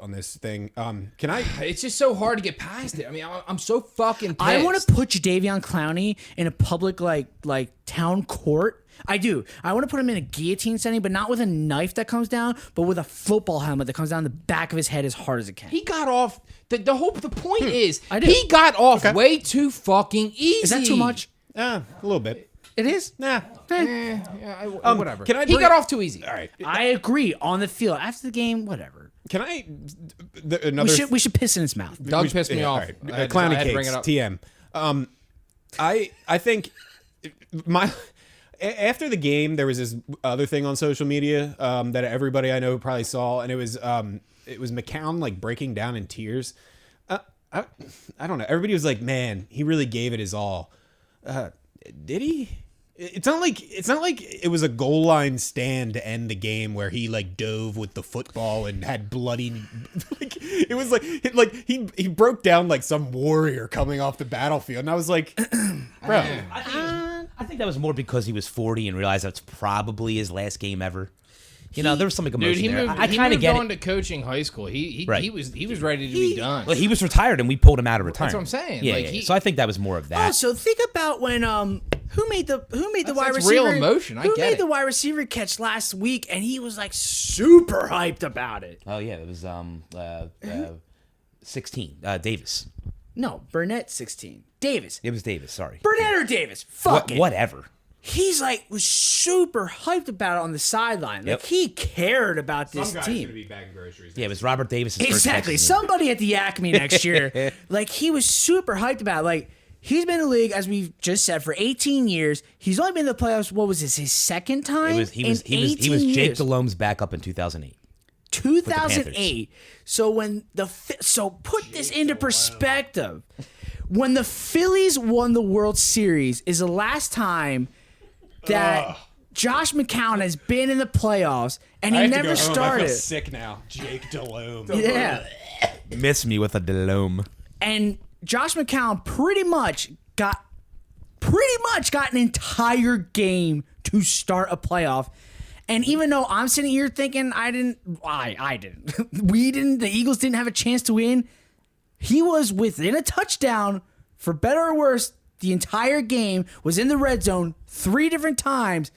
B: thing. Can I?
D: It's just so hard to get past it. I mean, I'm so fucking pissed.
A: I want to put Jadeveon Clowney in a public like town court. I do. I want to put him in a guillotine setting, but not with a knife that comes down, but with a football helmet that comes down the back of his head as hard as it can.
D: He got off. The point is,
A: I do.
D: he got off way too fucking easy.
A: Is that too much?
B: A little bit.
A: It is.
B: Nah.
D: Whatever.
B: Can I
D: he
B: bring-
D: got off too easy.
B: All right.
A: I agree. On the field after the game, whatever.
B: Can I? Another.
A: We should piss in his mouth.
D: Doug pissed me off.
B: All right.
D: I had to
B: Clowney
D: bring
B: cakes.
D: it up.
B: TM. I think after the game there was this other thing on social media that everybody I know probably saw, and it was McCown like breaking down in tears. I don't know. Everybody was like, "Man, he really gave it his all." Did he? It's not like it was a goal line stand to end the game where he like dove with the football and had bloody. Like, it was like he broke down like some warrior coming off the battlefield, and I was like, bro.
C: I think that was more because he was 40 and realized that's probably his last game ever. There was something emotion
D: Dude, he
C: there.
D: moved,
C: I
D: he
C: kind of
D: moved
C: get
D: on
C: it.
D: to coaching high school. He
C: Right.
D: was ready to be done.
C: Well, he was retired and we pulled him out of retirement.
D: That's what I'm saying.
C: Yeah,
D: Like,
C: yeah. So I think that was more of that.
A: Also, think about when who made the wide
D: that's
A: receiver?
D: real emotion. I
A: who
D: get
A: made
D: it.
A: the wide receiver catch last week, and he was like super hyped about it.
C: Oh yeah, it was 16. Davis.
A: No, Burnett 16. Davis.
C: It was Davis. Sorry.
A: Burnett or Davis? Fuck it.
C: Whatever.
A: He's like was super hyped about it on the sideline. Like
C: Yep.
A: he cared about this
B: Some guys
A: team.
B: should be bagging groceries.
C: Yeah, it was Robert Davis.
A: Exactly. Somebody at the Acme next year. Like he was super hyped about it. Like he's been in the league, as we've just said, for 18 years. He's only been in the playoffs. What was this? His second time?
C: He was Jake
A: years.
C: Delhomme's backup in 2008.
A: 2008. So when put this into perspective. When the Phillies won the World Series is the last time that Josh McCown has been in the playoffs, and he never
B: I
A: started.
B: feel sick now. Jake Delhomme.
A: Yeah.
C: Miss me with a Delhomme.
A: And Josh McCown pretty much got an entire game to start a playoff. And even though I'm sitting here thinking the Eagles didn't have a chance to win, he was within a touchdown, for better or worse, the entire game, was in the red zone 3 different times,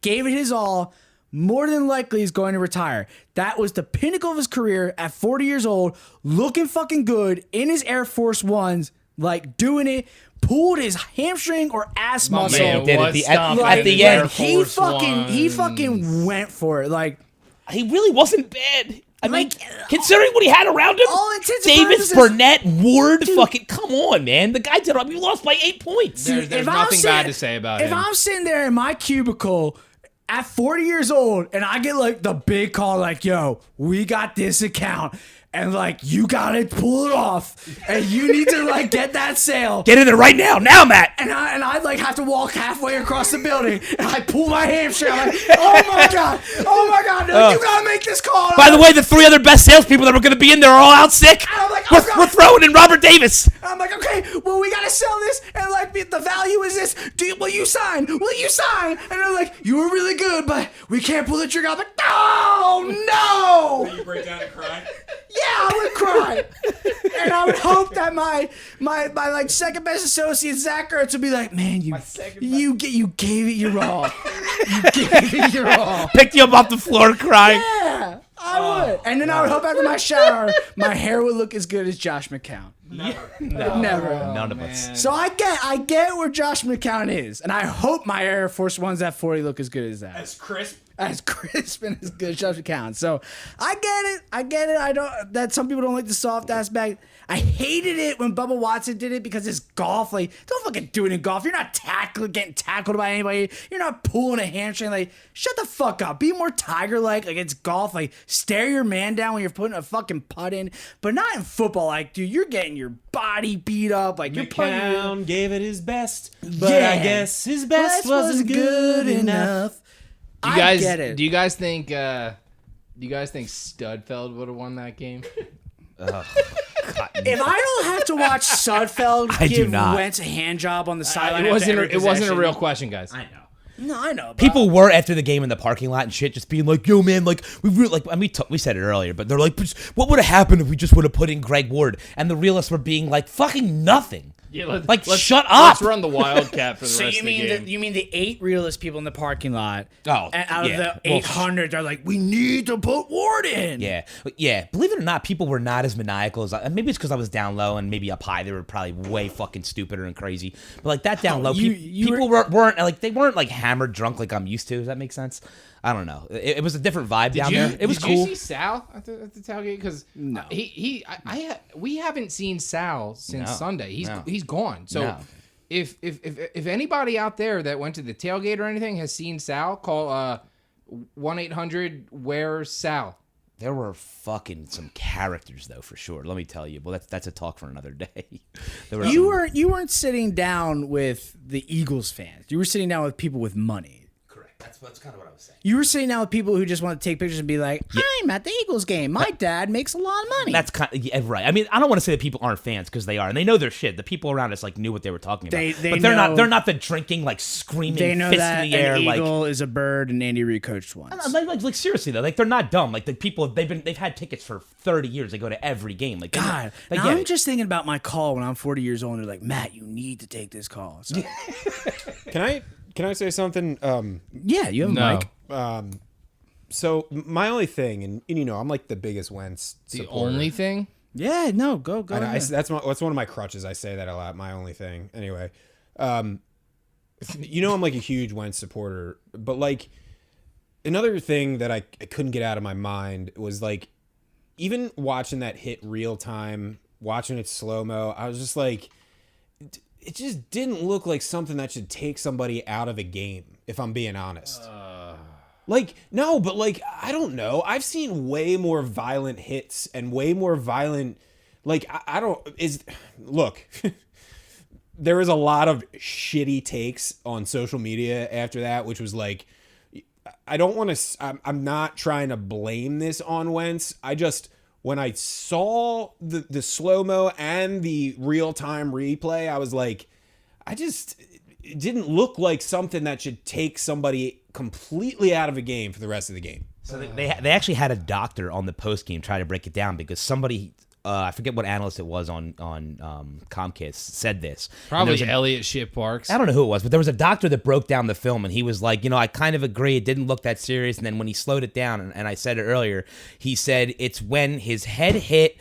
A: gave it his all, more than likely is going to retire. That was the pinnacle of his career at 40 years old, looking fucking good in his Air Force Ones, like doing it, pulled his hamstring or ass muscle.
C: Yeah, he did
D: was
C: at the
D: stomping
C: end.
D: Air
A: He
D: Force
A: fucking went for it. Like,
C: He really wasn't bad. I mean,
A: Like,
C: considering what he had around him,
A: all intents and
C: Davis,
A: purposes-
C: Burnett, Ward, fucking, come on, man. The guy did. We lost by 8 points.
D: There's
A: if I'm
D: nothing bad
A: sitting-
D: to say about
A: if
D: him.
A: I'm sitting there in my cubicle at 40 years old and I get like the big call, like, yo, we got this account. And like, you gotta pull it off, and you need to like get that sale.
C: Get in there right now, Matt.
A: And I like have to walk halfway across the building, and I pull my hamstring. I'm like, oh my god, no, you gotta make this call.
C: By the way, the 3 other best salespeople that were going to be in there are all out sick.
A: I'm like,
C: we're,
A: oh, God.
C: we're throwing in Robert Davis.
A: I'm like, okay, well, we gotta sell this, and like, the value is this. Will you sign? Will you sign? And they're like, you were really good, but we can't pull the trigger. I'm like, no.
B: You break down and cry.
A: Yeah, I would cry, and I would hope that my like second best associate Zach Ertz would be like, man, you gave it your all. You gave it your all.
C: Picked you up off the floor crying.
A: Yeah, I would. And then I would hope after my shower, my hair would look as good as Josh McCown. Never.
C: None of us.
A: So I get where Josh McCown is, and I hope my Air Force Ones at 40 look as good as that.
B: As crisp.
A: As crisp and as good as Josh McCown. So I get it. I don't that some people don't like the soft ass bag. I hated it when Bubba Watson did it because it's golf. Like, don't fucking do it in golf. You're not getting tackled by anybody. You're not pulling a hamstring. Like, shut the fuck up. Be more Tiger-like. Like, it's golf. Like, stare your man down when you're putting a fucking putt in. But not in football. Like, dude, you're getting your body beat up. Like, you're putting
B: McCown gave it his best, but
A: Yeah.
B: I guess his best wasn't good enough.
A: I get it.
D: Do you guys think Studfeld would have won that game?
A: If I don't have to watch Sudfeld
C: I do
A: give
C: not.
A: Wentz a hand job on the sideline,
D: It
A: after every
D: wasn't a
A: possession-
D: real question, guys.
A: I know. No, I know. But
C: People were after the game in the parking lot and shit, just being like, "Yo, man, like we really like." I mean, we said it earlier, but they're like, "What would have happened if we just would have put in Greg Ward?" And the realists were being like, "Fucking nothing."
D: Yeah,
C: Shut up.
D: Let's run the Wildcat for the
A: So
D: rest
A: you
D: of the
A: mean
D: game.
A: you mean the 8 realist people in the parking lot?
C: Oh,
A: and out
C: yeah.
A: of the
C: Well,
A: 800, they're like, we need to put Ward in.
C: Yeah, yeah. Believe it or not, people were not as maniacal as maybe it's because I was down low, and maybe up high they were probably way fucking stupider and crazy. But like that down low, people weren't like they weren't like hammered drunk like I'm used to. Does that make sense? I don't know. It was a different vibe down there. It was
D: Did
C: cool.
D: you see Sal at the tailgate? Because
A: No.
D: we haven't seen Sal since
C: No.
D: Sunday.
C: No.
D: He's gone. So
C: No.
D: if anybody out there that went to the tailgate or anything has seen Sal, call 1-800 Where's Sal.
C: There were fucking some characters though, for sure. Let me tell you. Well, that's a talk for another day. There were
A: You weren't sitting down with the Eagles fans. You were sitting down with people with money.
C: correct. That's kind of what I was saying.
A: You were sitting down with people who just want to take pictures and be like, I'm at the Eagles game. My dad makes a lot of money.
C: That's kind of, yeah, right. I mean, I don't want to say that people aren't fans because they are, and they know their shit. The people around us like knew what they were talking about.
A: They
C: but they're
A: know-
C: not. They're not the drinking, like screaming,
A: they know
C: fist
A: that
C: in the air,
A: an
C: like.
A: eagle is a bird and Andy Reid coached once.
C: Like seriously though, like they're not dumb. Like the people they've had tickets for 30 years. They go to every game. Like
A: God,
C: they
A: now
C: get
A: I'm
C: it.
A: just thinking about my call when I'm 40 years old and they're like, Matt, you need to take this call. So,
B: Can I say something?
A: yeah, you have a
D: No.
A: mic.
B: So my only thing, and you know, I'm like the biggest Wentz
D: The
B: supporter.
D: only thing.
A: Yeah, no, go.
B: I know,
A: ahead.
B: that's one of my crutches. I say that a lot. My only thing. Anyway, you know, I'm like a huge Wentz supporter, but like another thing that I couldn't get out of my mind was like, even watching that hit real time, watching it slow mo, I was just like, it just didn't look like something that should take somebody out of a game. If I'm being honest. Like, no, but like, I don't know. I've seen way more violent hits and way more violent, like, I don't, look, there was a lot of shitty takes on social media after that, which was like, I don't want to, I'm not trying to blame this on Wentz. I just, when I saw the slow-mo and the real-time replay, I was like, it didn't look like something that should take somebody completely out of a game for the rest of the game.
C: So they actually had a doctor on the post game try to break it down because somebody I forget what analyst it was on Comcast said this.
D: Probably
C: And there was
D: Elliot Shit Parks.
C: I don't know who it was, but there was a doctor that broke down the film, and he was like, I kind of agree. It didn't look that serious. And then when he slowed it down, and I said it earlier, he said it's when his head hit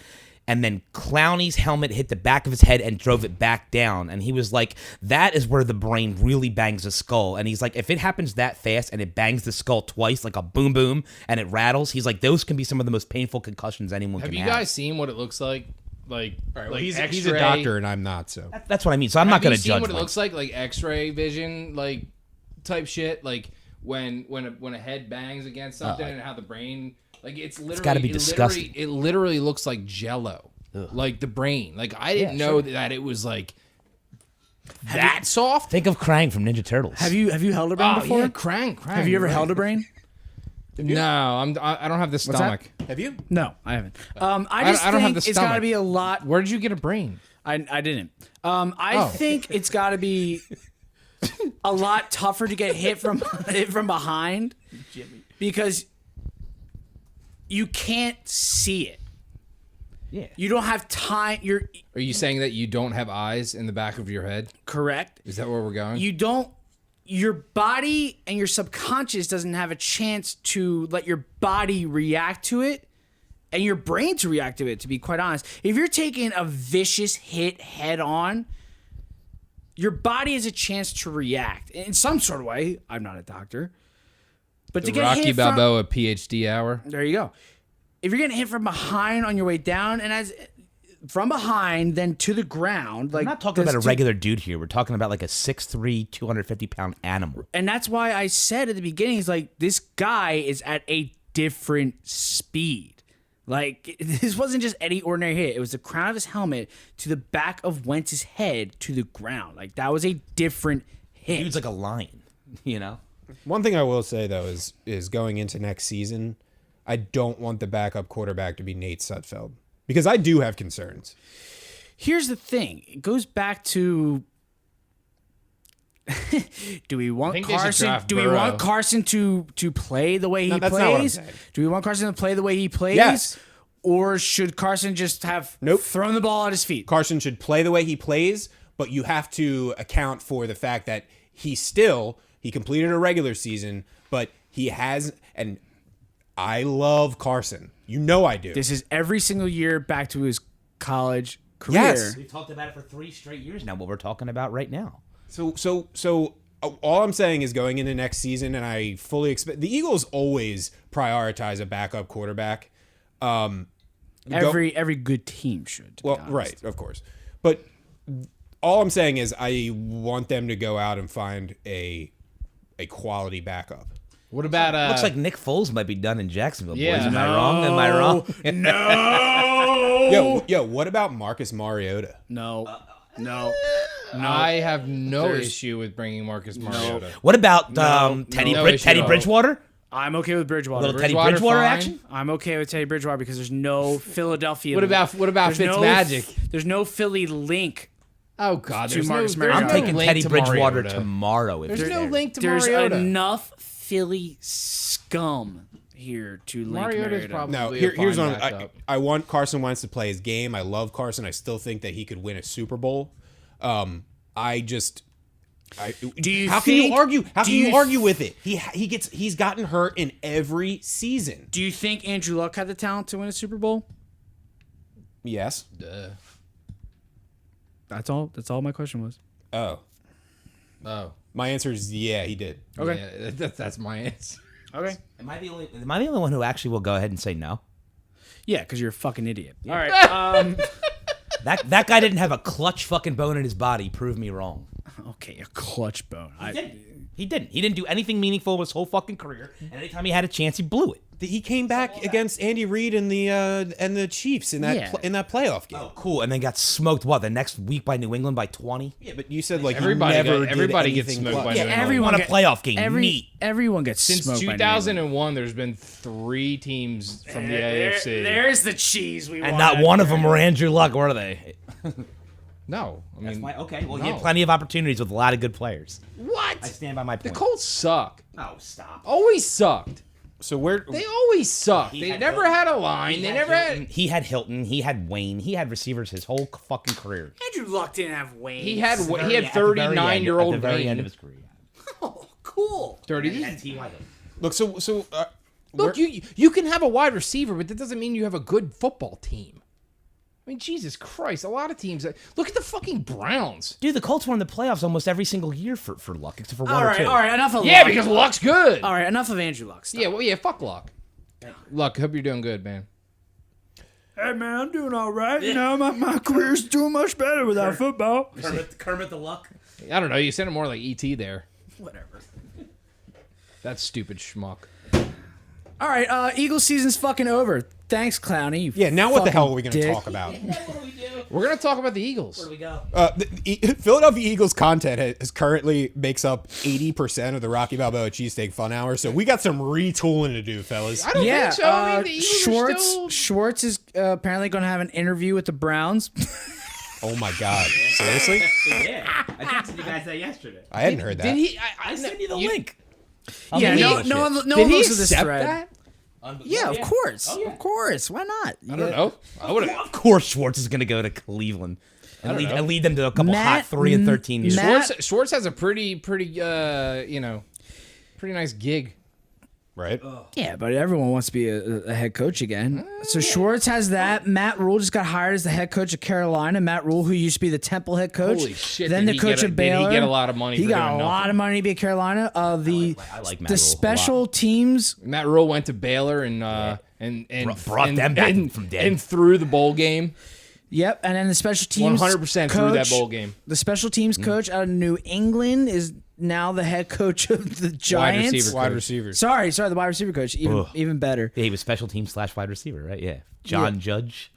C: and then Clowney's helmet hit the back of his head and drove it back down. And he was like, that is where the brain really bangs the skull. And he's like, if it happens that fast and it bangs the skull twice, like a boom boom, and it rattles, he's like, those can be some of the most painful concussions anyone
D: Have
C: can
D: you
C: have.
D: guys seen what it looks like? Like,
B: All right, well,
D: like
B: he's
D: X-ray?
B: a doctor and I'm not, so.
C: That's what I mean. So I'm not going to
D: Have you seen
C: judge
D: what it
C: Mike.
D: looks like X-ray vision, like type shit, like when a head bangs against something and how the brain, like it's literally
C: gotta be disgusting.
D: It literally looks like Jello, like the brain. Like I didn't know that it was like that soft.
C: Think of Krang from Ninja Turtles.
A: Have you held a brain
D: Oh
A: before?
D: yeah, crank.
A: Have you ever held a brain?
D: No, I don't have the
A: that?
D: stomach.
B: Have you?
A: No, I haven't. I
D: I
A: just
D: don't have
A: think
D: the
A: it's got to
D: stomach.
A: be a lot.
D: Where did you get a brain?
A: I didn't. I think it's got to be a lot tougher to get hit from behind, because you can't see it.
C: Yeah.
A: You don't have time. You're
D: Are you saying that you don't have eyes in the back of your head?
A: correct.
D: Is that where we're going?
A: You don't. Your body and your subconscious doesn't have a chance to let your body react to it and your brain to react to it, to be quite honest. If you're taking a vicious hit head on, your body has a chance to react in some sort of way. I'm not a doctor. But to
D: the
A: get
D: Rocky
A: hit from,
D: Balboa PhD hour.
A: there you go. If you're getting hit from behind on your way down, and as from behind, then to the ground, like
C: We're not talking about a
A: there's
C: regular dude here. We're talking about like a 6'3", 250-pound animal.
A: And that's why I said at the beginning, is like, this guy is at a different speed. Like, this wasn't just any ordinary hit. It was the crown of his helmet to the back of Wentz's head to the ground. Like, that was a different hit.
C: Dude's like a lion,
B: One thing I will say, though, is going into next season, I don't want the backup quarterback to be Nate Sudfeld, because I do have concerns.
A: Here's the thing. It goes back to, do we want
D: think they should
A: Carson?
D: draft
A: Do we
D: Burrow.
A: want Carson to play the way he
B: that's
A: plays?
B: not what I'm saying.
A: Do we want Carson to play the way he plays?
B: Yes.
A: Or should Carson just have thrown the ball at his feet?
B: Carson should play the way he plays, but you have to account for the fact that he completed a regular season, but he has, and I love Carson. I do.
A: This is every single year back to his college career.
B: Yes.
C: We've talked about it for 3 straight years now, what we're talking about right now.
B: So all I'm saying is going into next season, and I fully expect the Eagles always prioritize a backup quarterback.
A: Every good team should. To be honest.
B: Right, of course. But all I'm saying is I want them to go out and find a quality backup.
D: What about
C: Looks like Nick Foles might be done in Jacksonville,
D: Yeah.
C: boys. Am I wrong? Am I wrong?
A: No.
B: Yo, what about Marcus Mariota?
A: No.
D: I have no issue with bringing Marcus Mariota.
C: What about Teddy
D: no issue
C: Teddy
D: at all.
C: Bridgewater?
A: I'm okay with Bridgewater.
C: Little Teddy
D: Bridgewater
C: Bridgewater
D: fine.
C: action?
A: I'm okay with Teddy Bridgewater because there's no Philadelphia.
D: What about
A: there's
D: Fitzmagic?
A: There's no Philly link.
D: Oh God, there's
A: Marcus
D: no,
A: Mariota.
D: there's
C: I'm
D: no
C: taking
D: link
C: Teddy
D: to
C: Bridgewater
D: Mariota.
C: tomorrow. If
D: There's
C: he's
D: no
C: there.
D: link to
A: There's
D: Mariota.
A: enough Philly scum here to link
D: Mariota's
A: Mariota.
D: probably
B: No,
D: a
B: here's
D: fine
B: what
D: backup.
B: I want Carson Wentz to play his game. I love Carson. I still think that he could win a Super Bowl.
A: Do you
B: How can you
A: think-
B: argue? How
A: do
B: can you
A: you-
B: argue with it? He's gotten hurt in every season.
A: Do you think Andrew Luck had the talent to win a Super Bowl?
B: Yes.
A: That's all. That's all my question was.
B: Oh, my answer is yeah, he did.
A: Okay.
D: Yeah, that's my answer.
A: Okay.
C: Am I the only one who actually will go ahead and say no?
A: Yeah, because you're a fucking idiot. All right.
C: That guy didn't have a clutch fucking bone in his body. Prove me wrong.
A: Okay, a clutch bone.
C: He didn't. He didn't do anything meaningful his whole fucking career. And anytime he had a chance, he blew it.
B: He came back against Andy Reid and the Chiefs in that
A: Yeah.
B: in that playoff game.
C: Oh, cool. And then got smoked, the next week by New England by 20?
B: Yeah, but you said like
D: Everybody
B: he never
D: got- everybody
B: did
D: gets
B: anything
D: smoked by
B: clutch.
D: New
A: Yeah,
D: England.
A: everyone
C: Won a
A: get-
C: playoff game. Neat.
A: Everyone gets
D: Since
A: smoked by New England.
D: 2001, there's been 3 teams from the AFC.
A: There's the cheese we
C: And
A: want.
C: not one of them were Andrew Luck, were they?
D: No, I mean,
C: Okay, well, he
D: no.
C: had plenty of opportunities with a lot of good players.
D: What?
C: I stand by my
D: The
C: point.
D: Colts suck.
C: Oh, stop.
D: Always sucked.
B: So where
D: They always suck. They
C: had
D: never
C: Hilton.
D: had a line. They never had.
C: He had Hilton. He had Wayne. He had receivers his whole fucking career.
A: Andrew Luck didn't have Wayne.
D: He had
C: At the very
D: 39-year-old
C: end, at the very end of
D: Wayne.
C: his career.
A: Oh, cool.
D: Dirty.
C: He had T.Y. Hilton.
B: look so
D: Look, you can have a wide receiver, but that doesn't mean you have a good football team. I mean, Jesus Christ, a lot of teams. Look at the fucking Browns.
C: Dude, the Colts were in the playoffs almost every single year for Luck, except for one
A: All
C: or
A: right,
C: two.
A: all right, enough of
D: Yeah,
A: Luck.
D: because Luck's good.
A: All right, enough of Andrew Luck. Stop.
D: Yeah, well, yeah, fuck Luck. Luck, hope you're doing good, man.
A: Hey man, I'm doing all right. You know, my career's doing much better without football.
C: Kermit the Luck.
D: I don't know. You sounded more like ET there.
A: Whatever.
D: That stupid schmuck.
A: All right, Eagles season's fucking over. Thanks, Clowney. you
B: yeah, now what the
A: fucking
B: hell are we going to
A: dick.
B: talk about?
D: We're gonna talk about the Eagles.
C: we go?
B: Philadelphia Eagles content is currently makes up 80% of the Rocky Balboa Cheesesteak Fun Hour, so we got some retooling to do, fellas.
D: I don't
A: Yeah,
D: think so. I mean, the Eagles are still...
A: Schwartz is apparently going to have an interview with the Browns.
B: Oh my god, seriously?
C: Yeah, I texted you guys that yesterday.
B: I hadn't heard that.
D: Did he?
C: I sent you the link.
A: yeah,
D: he-
A: no one
D: Did he
A: looks at this
D: accept
A: thread.
D: that?
A: Yeah, of course,
C: Oh, yeah.
A: of course. Why not?
D: I don't know. I would have.
C: Of course, Schwartz is going to go to Cleveland and lead them to a couple hot 3-13 years.
D: Schwartz has a pretty nice gig.
B: Right?
A: Yeah, but everyone wants to be a head coach again. So Schwartz has that. Matt Rule just got hired as the head coach of Carolina. Matt Rule, who used to be the Temple head coach,
D: Holy shit,
A: then
D: did
A: the
D: he
A: coach
D: get a-
A: of
D: did he
A: Baylor.
D: get a lot of money
A: He
D: for
A: got
D: doing
A: a lot
D: nothing?
A: of money to be at Carolina.
C: I like Matt Rule a
A: The
C: lot.
A: special teams.
D: Matt Rule went to Baylor and
C: Brought them back from dead.
D: and threw the bowl game.
A: Yep, and then the special teams
D: 100% threw that
A: coach-
D: bowl game.
A: The special teams coach out of New England is now the head coach of the Giants.
D: receiver.
B: Wide receivers.
A: Sorry, the wide receiver coach. Even better.
C: Yeah, he was special team / wide receiver, right? Yeah. John Judge.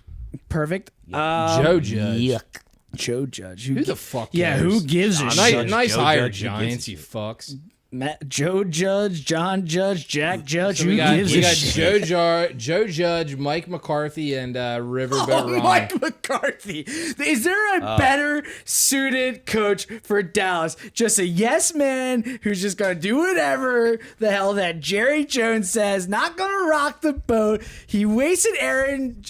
A: Perfect.
D: Joe Judge.
C: Yuck.
A: Joe Judge.
D: Who the fuck
A: Yeah,
D: cares?
A: who gives a shit?
D: Nice
C: Joe
D: hire,
C: Judge, who
D: Giants,
C: gives a
D: you
C: shit?
D: fucks.
A: Joe Judge, John Judge, Jack Judge.
D: So
A: who
D: we got
A: gives a shit?
D: Joe Judge, Mike McCarthy, and Riverboat
A: Oh,
D: Ron.
A: Mike McCarthy. Is there a better suited coach for Dallas? Just a yes man who's just going to do whatever the hell that Jerry Jones says, not going to rock the boat. He wasted Aaron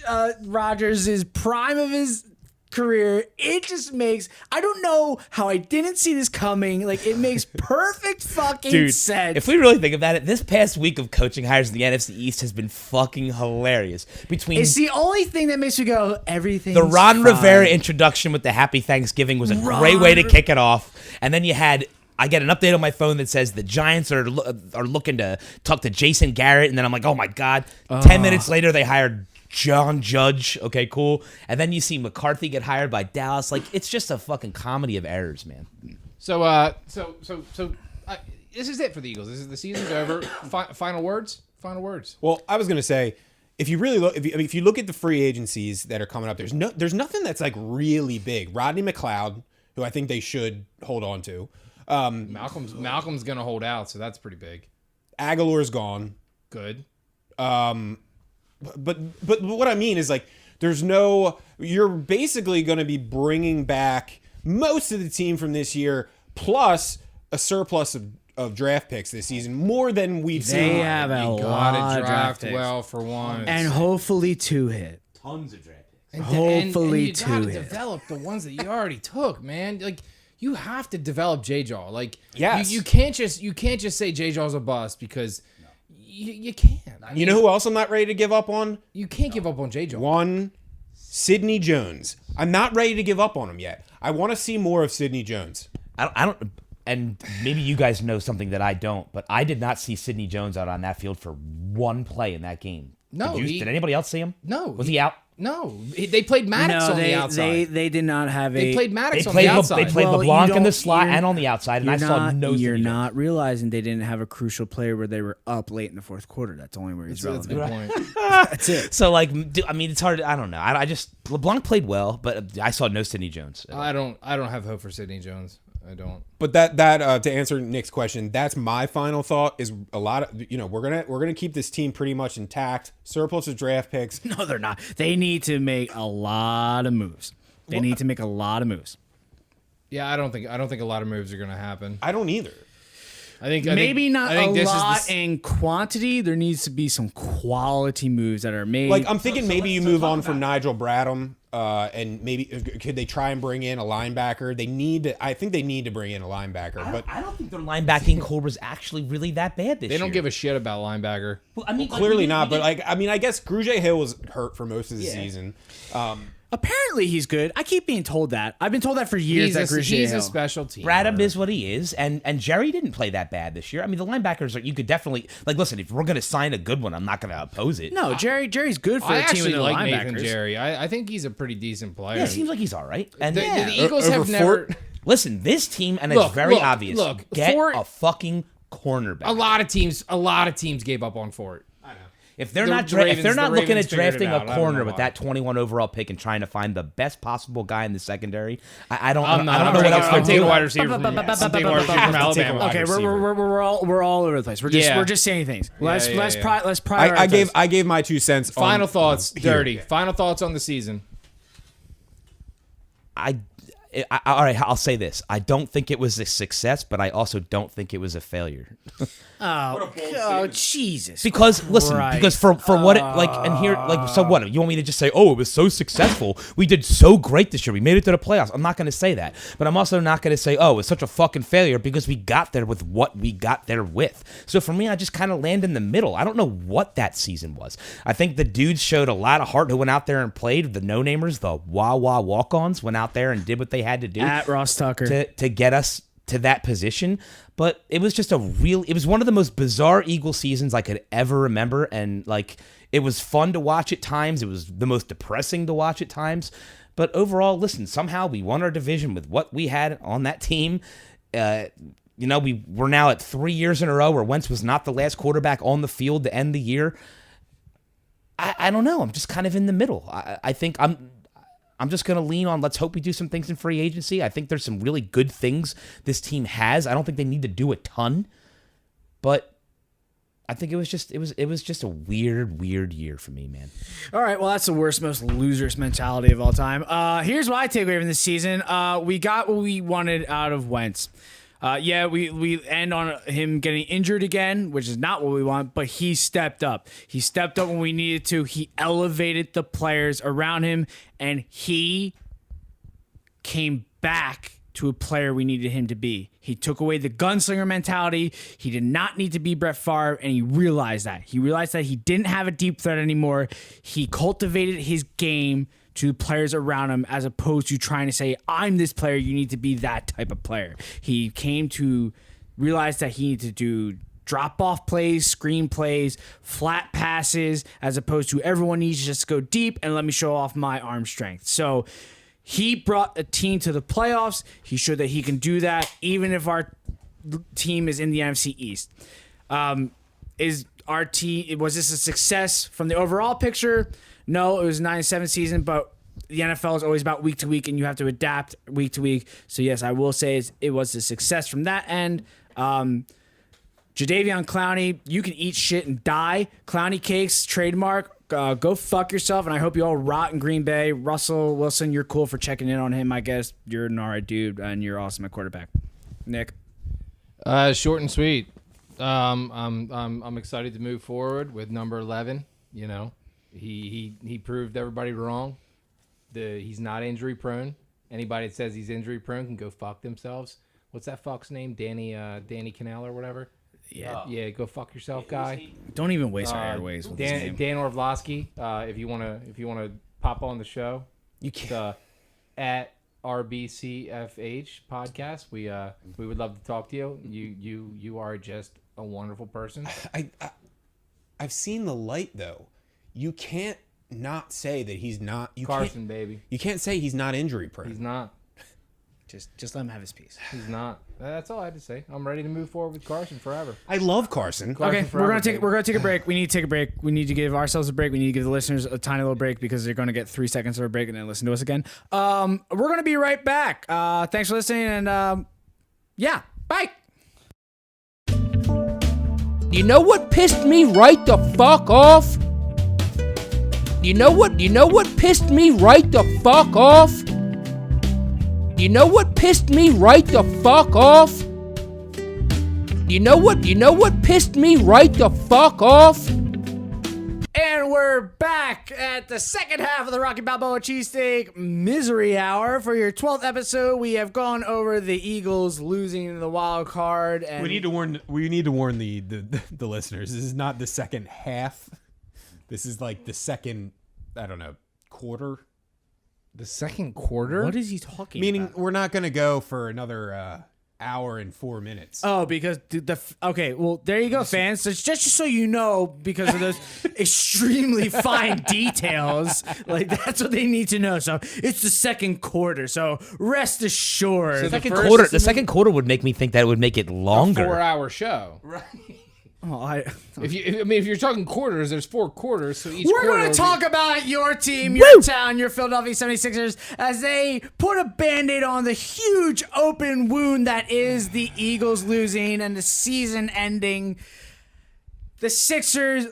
A: Rodgers' prime of his career. It just makes, I don't know how I didn't see this coming. Like, it makes perfect fucking sense.
C: If we really think about it, this past week of coaching hires in the NFC East has been fucking hilarious. Between
A: It's the only thing that makes me go, everything.
C: the Ron Rivera introduction with the Happy Thanksgiving was a great way to kick it off, and then you had. I get an update on my phone that says the Giants are looking to talk to Jason Garrett, and then I'm like, oh my god. 10 minutes later, they hired John Judge. Okay, cool. And then you see McCarthy get hired by Dallas. Like, it's just a fucking comedy of errors, man.
D: So this is it for the Eagles. This is the season's over. Final words. Final words.
B: Well, I was going to say, if you really look, if you look at the free agencies that are coming up, there's nothing that's like really big. Rodney McLeod, who I think they should hold on to.
D: Malcolm's gonna hold out, so that's pretty big.
B: Aguilar's gone.
D: Good.
B: But what I mean is, like, you're basically going to be bringing back most of the team from this year, plus a surplus of draft picks this season, more than we've
A: They
B: seen.
A: have a lot
D: Gotta
A: of
D: draft
A: picks.
D: well for once.
A: And hopefully two hit.
C: Tons of draft picks.
D: And
A: hopefully
D: you gotta
A: two hit.
D: develop the ones that you already took, man. Like, you have to develop J-Jaw. Like,
B: Yes.
D: you can't just say J-Jaw's a bust because you can't. I mean,
B: You know who else I'm not ready to give up on?
D: you can't give up on J-Jaw.
B: One, Sidney Jones. I'm not ready to give up on him yet. I want to see more of Sidney Jones.
C: I don't, and maybe you guys know something that I don't, but I did not see Sidney Jones out on that field for one play in that game.
D: No,
C: did anybody else see him?
D: No,
C: Was he out?
D: No, they played Maddox on the outside.
A: they did not have
D: They played
C: They
D: Maddox on
C: played
D: the outside.
C: they played
A: Well,
C: LeBlanc
A: you
C: in the
A: don't-
C: slot
A: you're-
C: and on the outside, and I saw no.
A: You're
C: Sidney
A: not realizing they didn't have a crucial player where they were up late in the fourth quarter. That's only where he's
D: That's a
A: relevant.
D: good point.
A: That's it.
C: Jones. So like, I mean, it's hard. I don't know. I just LeBlanc played well, but I saw no Sidney Jones.
D: I don't have hope for Sidney Jones. I don't.
B: But that to answer Nick's question, that's my final thought. Is a lot of we're gonna keep this team pretty much intact. Surplus of draft picks.
A: No, they're not. They need to make a lot of moves. They need to make a lot of moves.
D: Yeah, I don't think a lot of moves are gonna happen.
B: I don't either.
A: maybe not
D: I think
A: a
D: this
A: lot
D: is the,
A: in quantity. There needs to be some quality moves that are made.
B: Like, I'm thinking maybe you move on from Nigel Bradham, and maybe could they try and bring in a linebacker? I think they need to bring in a linebacker, but
C: I don't think their linebacking core was actually really that bad this year.
D: they don't give a shit about linebacker.
C: Well, I mean, like,
B: clearly
C: we
B: not.
C: did-
B: But I guess Grugier Hill was hurt for most of the season.
A: Apparently he's good. I keep being told that. I've been told that for years.
D: He's a special team.
C: Bradham is what he is, and Jerry didn't play that bad this year. I mean, the linebackers you could definitely listen. If we're gonna sign a good one, I'm not gonna oppose it.
A: No, Jerry's good for
D: I
A: a team with
D: actually
A: no
D: like
A: linebackers.
D: Nathan Jerry. I think he's a pretty decent player.
C: Yeah, it seems like he's all right. And
D: the Eagles
B: Over
D: have never.
B: Fort?
C: listen, this team, and
D: Look,
C: it's very
D: look,
C: obvious.
D: look,
C: Get
D: Fort-
C: a fucking cornerback.
D: A lot of teams gave up on Fort.
C: If they're
D: The-
C: not
D: the
C: if
D: Ravens-
C: they're not
D: the
C: looking
D: Ravens
C: at
D: figured
C: drafting
D: it
C: a
D: out. I don't
C: corner
D: know
C: with
D: why.
C: that 21 overall pick and trying to find the best possible guy in the secondary, I don't
D: I'm
C: know
D: not.
C: what else
D: I'm
C: they're
D: taking a
C: doing.
D: wide receiver from Alabama.
A: Okay, we're all over the place. We're just saying things. Let's prioritize.
B: I gave my 2 cents.
D: Final
B: on,
D: thoughts,
B: here.
D: Dirty. Final thoughts on the season.
C: All right, I'll say this. I don't think it was a success, but I also don't think it was a failure.
A: Oh, Jesus.
C: Because listen,
A: Christ.
C: because for what it and here so what? You want me to just say, "Oh, it was so successful. We did so great this year. We made it to the playoffs." I'm not going to say that. But I'm also not going to say, "Oh, it was such a fucking failure," because we got there with what we got there with. So for me, I just kind of land in the middle. I don't know what that season was. I think the dudes showed a lot of heart who went out there and played. The no-namers, the wah-wah walk-ons went out there and did what they had to do
A: At Ross Tucker.
C: to get us to that position. But it was just it was one of the most bizarre Eagle seasons I could ever remember. And it was fun to watch at times. It was the most depressing to watch at times. But overall, listen, somehow we won our division with what we had on that team. We're now at 3 years in a row where Wentz was not the last quarterback on the field to end the year. I don't know. I'm just kind of in the middle. I think I'm just going to lean on let's hope we do some things in free agency. I think there's some really good things this team has. I don't think they need to do a ton, but I think it was just a weird year for me, man.
A: All right, well, that's the worst, most loser's mentality of all time. Here's what I take away from this season. We got what we wanted out of Wentz. We end on him getting injured again, which is not what we want, but he stepped up. He stepped up when we needed to. He elevated the players around him, and he came back to a player we needed him to be. He took away the gunslinger mentality. He did not need to be Brett Favre, and he realized that. He realized that he didn't have a deep threat anymore. He cultivated his game to the players around him as opposed to trying to say, I'm this player, you need to be that type of player. He came to realize that he needed to do drop-off plays, screen plays, flat passes, as opposed to everyone needs to just go deep and let me show off my arm strength. So he brought a team to the playoffs. He showed that he can do that even if our team is in the NFC East. Was this a success from the overall picture? No, it was a 9-7 season, but the NFL is always about week to week, and you have to adapt week to week. So, yes, I will say it was a success from that end. Jadeveon Clowney, you can eat shit and die. Clowney cakes, trademark. Go fuck yourself, and I hope you all rot in Green Bay. Russell Wilson, you're cool for checking in on him, I guess. You're an all right dude, and you're awesome at quarterback. Nick?
D: Short and sweet. I'm excited to move forward with number 11. You know, he proved everybody wrong. He's not injury prone. Anybody that says he's injury prone can go fuck themselves. What's that fuck's name? Danny Canal or whatever. Yeah. Go fuck yourself, guy.
A: Don't even waste our airways with his name.
D: Dan Orlovsky. If you wanna pop on the show,
C: You can't.
D: At RBCFH podcast. We would love to talk to you. You are just a wonderful person.
B: I've seen the light though. You can't not say that he's not.
D: Carson, baby.
B: You can't say he's not injury prone.
D: He's not.
A: Just let him have his piece.
D: He's not. That's all I had to say. I'm ready to move forward with Carson forever.
B: I love Carson.
A: Okay,
D: forever,
A: we're gonna take a break. We need to take a break. We need to give ourselves a break. We need to give the listeners a tiny little break because they're gonna get 3 seconds of a break and then listen to us again. We're gonna be right back. Thanks for listening, and bye.
E: You know what pissed me right the fuck off? You know what pissed me right the fuck off? You know what pissed me right the fuck off? You know what pissed me right the fuck off?
A: And we're back at the second half of the Rocky Balboa Cheesesteak Misery Hour. For your 12th episode, we have gone over the Eagles losing the wild card. And
B: We need to warn the listeners. This is not the second half. This is like the second, I don't know, quarter.
D: The second quarter?
A: What is he talking
B: Meaning
A: about?
B: we're not going to go for another hour and 4 minutes.
A: Oh, because okay, well, there you go, fans. So it's just so you know, because of those extremely fine details, like that's what they need to know. So it's the second quarter. So rest assured.
D: So
C: The second quarter would make me think that it would make it
D: A
C: longer.
D: 4-hour show. Right.
A: Oh,
D: If you're talking quarters, there's 4 quarters, so each
A: We're
D: quarter
A: going
D: will
A: to
D: be-
A: talk about your team, your town, your Philadelphia 76ers, as they put a Band-Aid on the huge open wound that is the Eagles losing and the season ending. The Sixers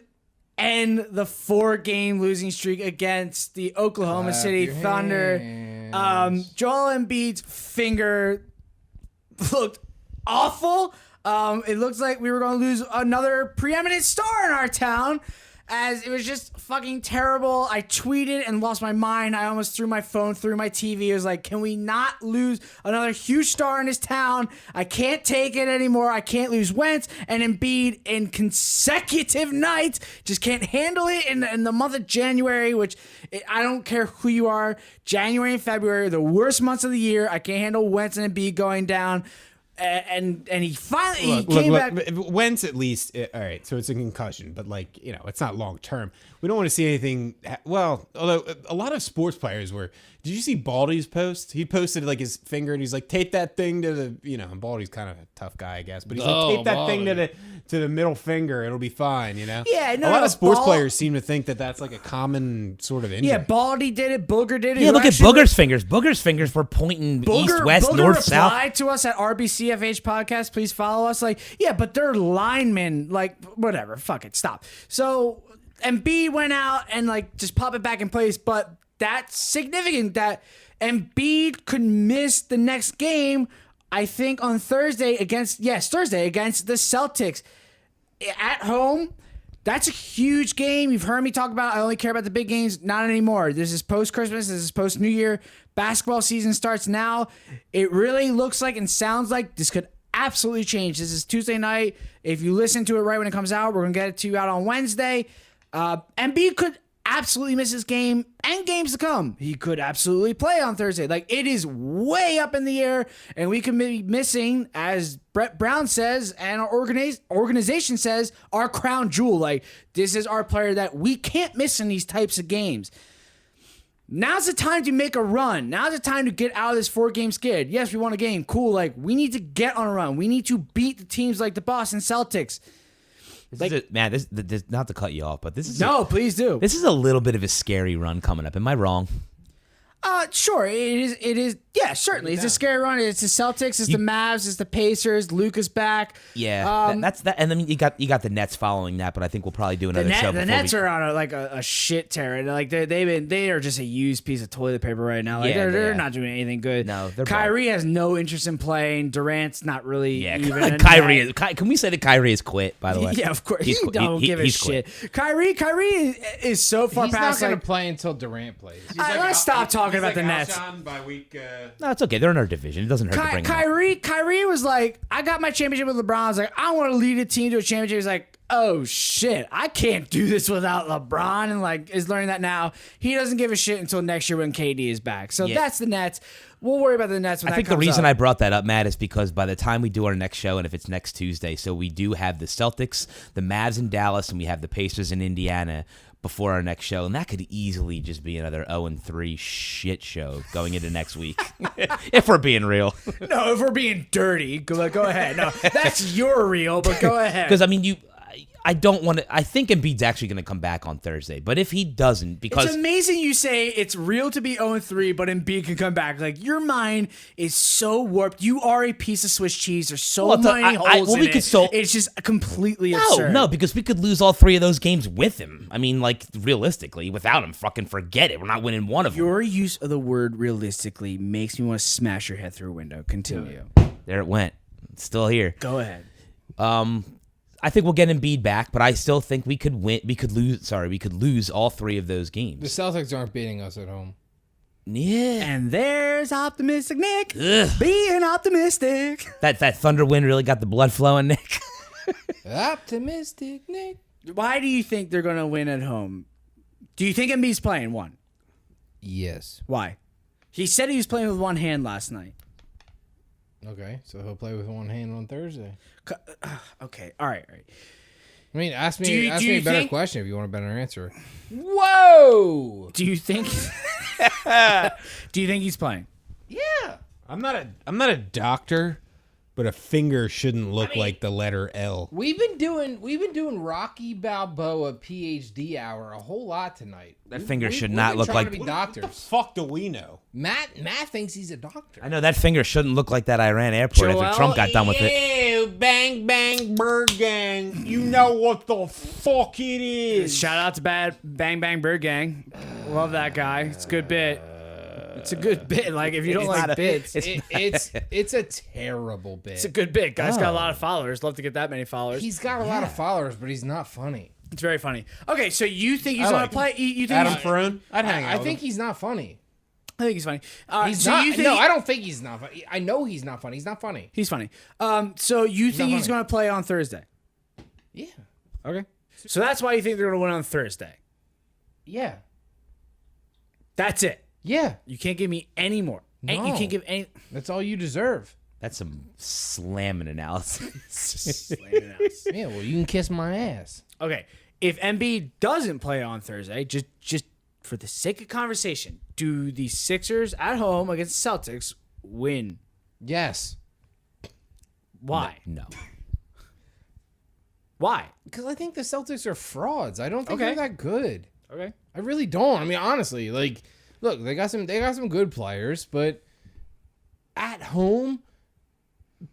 A: end the 4-game losing streak against the Oklahoma City
D: your
A: Thunder. Joel Embiid's finger looked awful. It looks like we were going to lose another preeminent star in our town, as it was just fucking terrible. I tweeted and lost my mind. I almost threw my phone through my TV. It was like, can we not lose another huge star in this town? I can't take it anymore. I can't lose Wentz and Embiid in consecutive nights. Just can't handle it in the month of January, which I don't care who you are. January and February are the worst months of the year. I can't handle Wentz and Embiid going down. And he finally came back.
B: Wentz at least, all right, so it's a concussion, but like, you know, it's not long term. We don't want to see anything. Well, although a lot of sports players were. Did you see Baldy's post? He posted like his finger and he's like, tape that thing to the, you know, and Baldy's kind of a tough guy, I guess, but he's like, tape that thing to the middle finger. It'll be fine, you know?
A: Yeah, no,
B: a lot
A: no,
B: of sports
A: Bal-
B: players seem to think that that's like a common sort of injury.
A: Yeah, Baldy did it. Booger did it.
C: Yeah,
A: who
C: look at
A: actually-
C: Booger's fingers. Booger's fingers were pointing east, west,
A: Booger
C: north, south.
A: replied to us at RBCFH podcast. Please follow us. Like, yeah, but they're linemen. Like, whatever. Fuck it. Stop. So Embiid went out and like just pop it back in place. But that's significant that Embiid could miss the next game. I think on Thursday against the Celtics at home. That's a huge game. You've heard me talk about I only care about the big games. Not anymore. This is post-Christmas. This is post-New Year. Basketball season starts now. It really looks like and sounds like this could absolutely change. This is Tuesday night. If you listen to it right when it comes out, we're going to get it to you out on Wednesday. Embiid could absolutely miss this game and games to come. He could absolutely play on Thursday. Like, it is way up in the air, and we could be missing, as Brett Brown says and our organization says, our crown jewel. Like, this is our player that we can't miss in these types of games. Now's the time to make a run. Now's the time to get out of this 4-game skid. Yes, we won a game. Cool. Like, we need to get on a run. We need to beat the teams like the Boston Celtics.
C: This not to cut you off, but this is
A: Please do.
C: this is a little bit of a scary run coming up. Am I wrong?
A: Sure. It is. Yeah, certainly. It's a scary run. It's the Celtics. It's the Mavs. It's the Pacers. Luka's back.
C: Yeah, that's that. And then you got the Nets following that, but I think we'll probably do another show.
A: The Nets are on a shit tear. Like they are just a used piece of toilet paper right now. Like
C: Yeah,
A: they're
C: yeah.
A: not doing anything good.
C: No, they're
A: Kyrie has no interest in playing. Durant's not really.
C: Yeah,
A: even in
C: Kyrie.
A: that.
C: Can we say that Kyrie has quit? By the way,
A: Yeah, of course.
C: He's
A: He
C: quit.
A: don't give a
C: he's
A: shit.
C: quit.
A: Kyrie is so far
D: He's not
A: past.
D: going
A: Like,
D: to play until Durant plays.
A: let's stop talking about the Nets.
B: By week,
C: No, it's okay. They're in our division. It doesn't hurt to bring them up.
A: Kyrie was like, I got my championship with LeBron. I was like, I want to lead a team to a championship. He's like, oh shit, I can't do this without LeBron, and like is learning that now. He doesn't give a shit until next year when KD is back. So
C: Yeah.
A: that's the Nets. We'll worry about the Nets when
C: I think the reason I brought that up, Matt, is because by the time we do our next show, and if it's next Tuesday, so we do have the Celtics, the Mavs in Dallas, and we have the Pacers in Indiana before our next show, and that could easily just be another 0-3 shit show going into next week, if we're being real.
A: No, if we're being dirty, go ahead. No, that's your real, but go ahead.
C: Because I mean, I don't want to. I think Embiid's actually going to come back on Thursday, but if he doesn't, because
A: It's amazing you say it's real to be 0-3, but Embiid can come back. Like, your mind is so warped. You are a piece of Swiss cheese. There's so
C: Well,
A: many holes in
C: we
A: it.
C: could still-
A: It's just completely absurd.
C: No, because we could lose all 3 of those games with him. I mean, like, realistically, without him, fucking forget it. We're not winning one of them.
A: Your use of the word realistically makes me want to smash your head through a window. Continue.
C: There it went. It's still here.
A: Go ahead.
C: I think we'll get Embiid back, but I still think we could win. We could lose all 3 of those
D: The
C: games.
D: Celtics aren't beating us at home.
C: Yeah.
A: And there's optimistic Nick being optimistic.
C: That thunder wind really got the blood flowing, Nick.
D: Optimistic, Nick.
A: Why do you think they're going to win at home? Do you think Embiid's playing one?
D: Yes.
A: Why? He said he was playing with one hand last night.
D: Okay, so he'll play with one hand on Thursday.
A: Okay, all right.
D: I mean, ask me,
A: Do you
D: a better
A: think-
D: question if you want a better answer.
A: Whoa! Do you think? Do you think he's playing?
D: Yeah.
B: I'm not a doctor, but a finger shouldn't look like the letter L.
D: We've been doing Rocky Balboa PhD hour a whole lot tonight.
C: That finger should
D: we've
C: not
D: been
C: look
D: trying
C: like.
D: to be doctors.
B: Fuck do we know?
D: Matt thinks he's a doctor.
C: I know that finger shouldn't look like that Iran airport after Trump got done with it.
B: Ew, bang bang bird gang. You know what the fuck it is.
A: Shout out to Bang Bang Bird Gang. Love that guy. It's a good bit. It's a good bit. Like if you don't like bits,
D: It's a terrible bit.
A: it's a good bit. Guy's got a lot of followers. Love to get that many followers.
D: He's got a lot of followers, but he's not funny.
A: It's very funny. Okay, so you think he's
B: I
A: gonna
B: like
A: play? You think
B: Adam
A: he's,
B: Ferone? I'd hang out
D: I
B: with
D: think
B: him.
D: he's not funny.
A: I think he's funny.
D: He's
A: so
D: not.
A: you think
D: No, I don't think he's not funny. I know he's not funny. He's not funny.
A: he's funny. So you think
D: not
A: he's
D: funny.
A: gonna play on Thursday?
D: Yeah.
A: Okay. So that's why you think they're gonna win on Thursday.
D: Yeah.
A: That's it.
D: Yeah.
A: You can't give me any more. You
D: No.
A: can't give any.
D: That's all you deserve.
C: That's some slamming analysis.
D: Yeah, well, you can kiss my ass.
A: Okay, if Embiid doesn't play on Thursday, just for the sake of conversation, do the Sixers at home against the Celtics win?
D: Yes.
A: Why?
C: No.
A: Why?
D: Because I think the Celtics are frauds. I don't think
A: Okay.
D: they're that good.
A: Okay.
D: I really don't. I mean, honestly, like, look, they got some good players, but at home,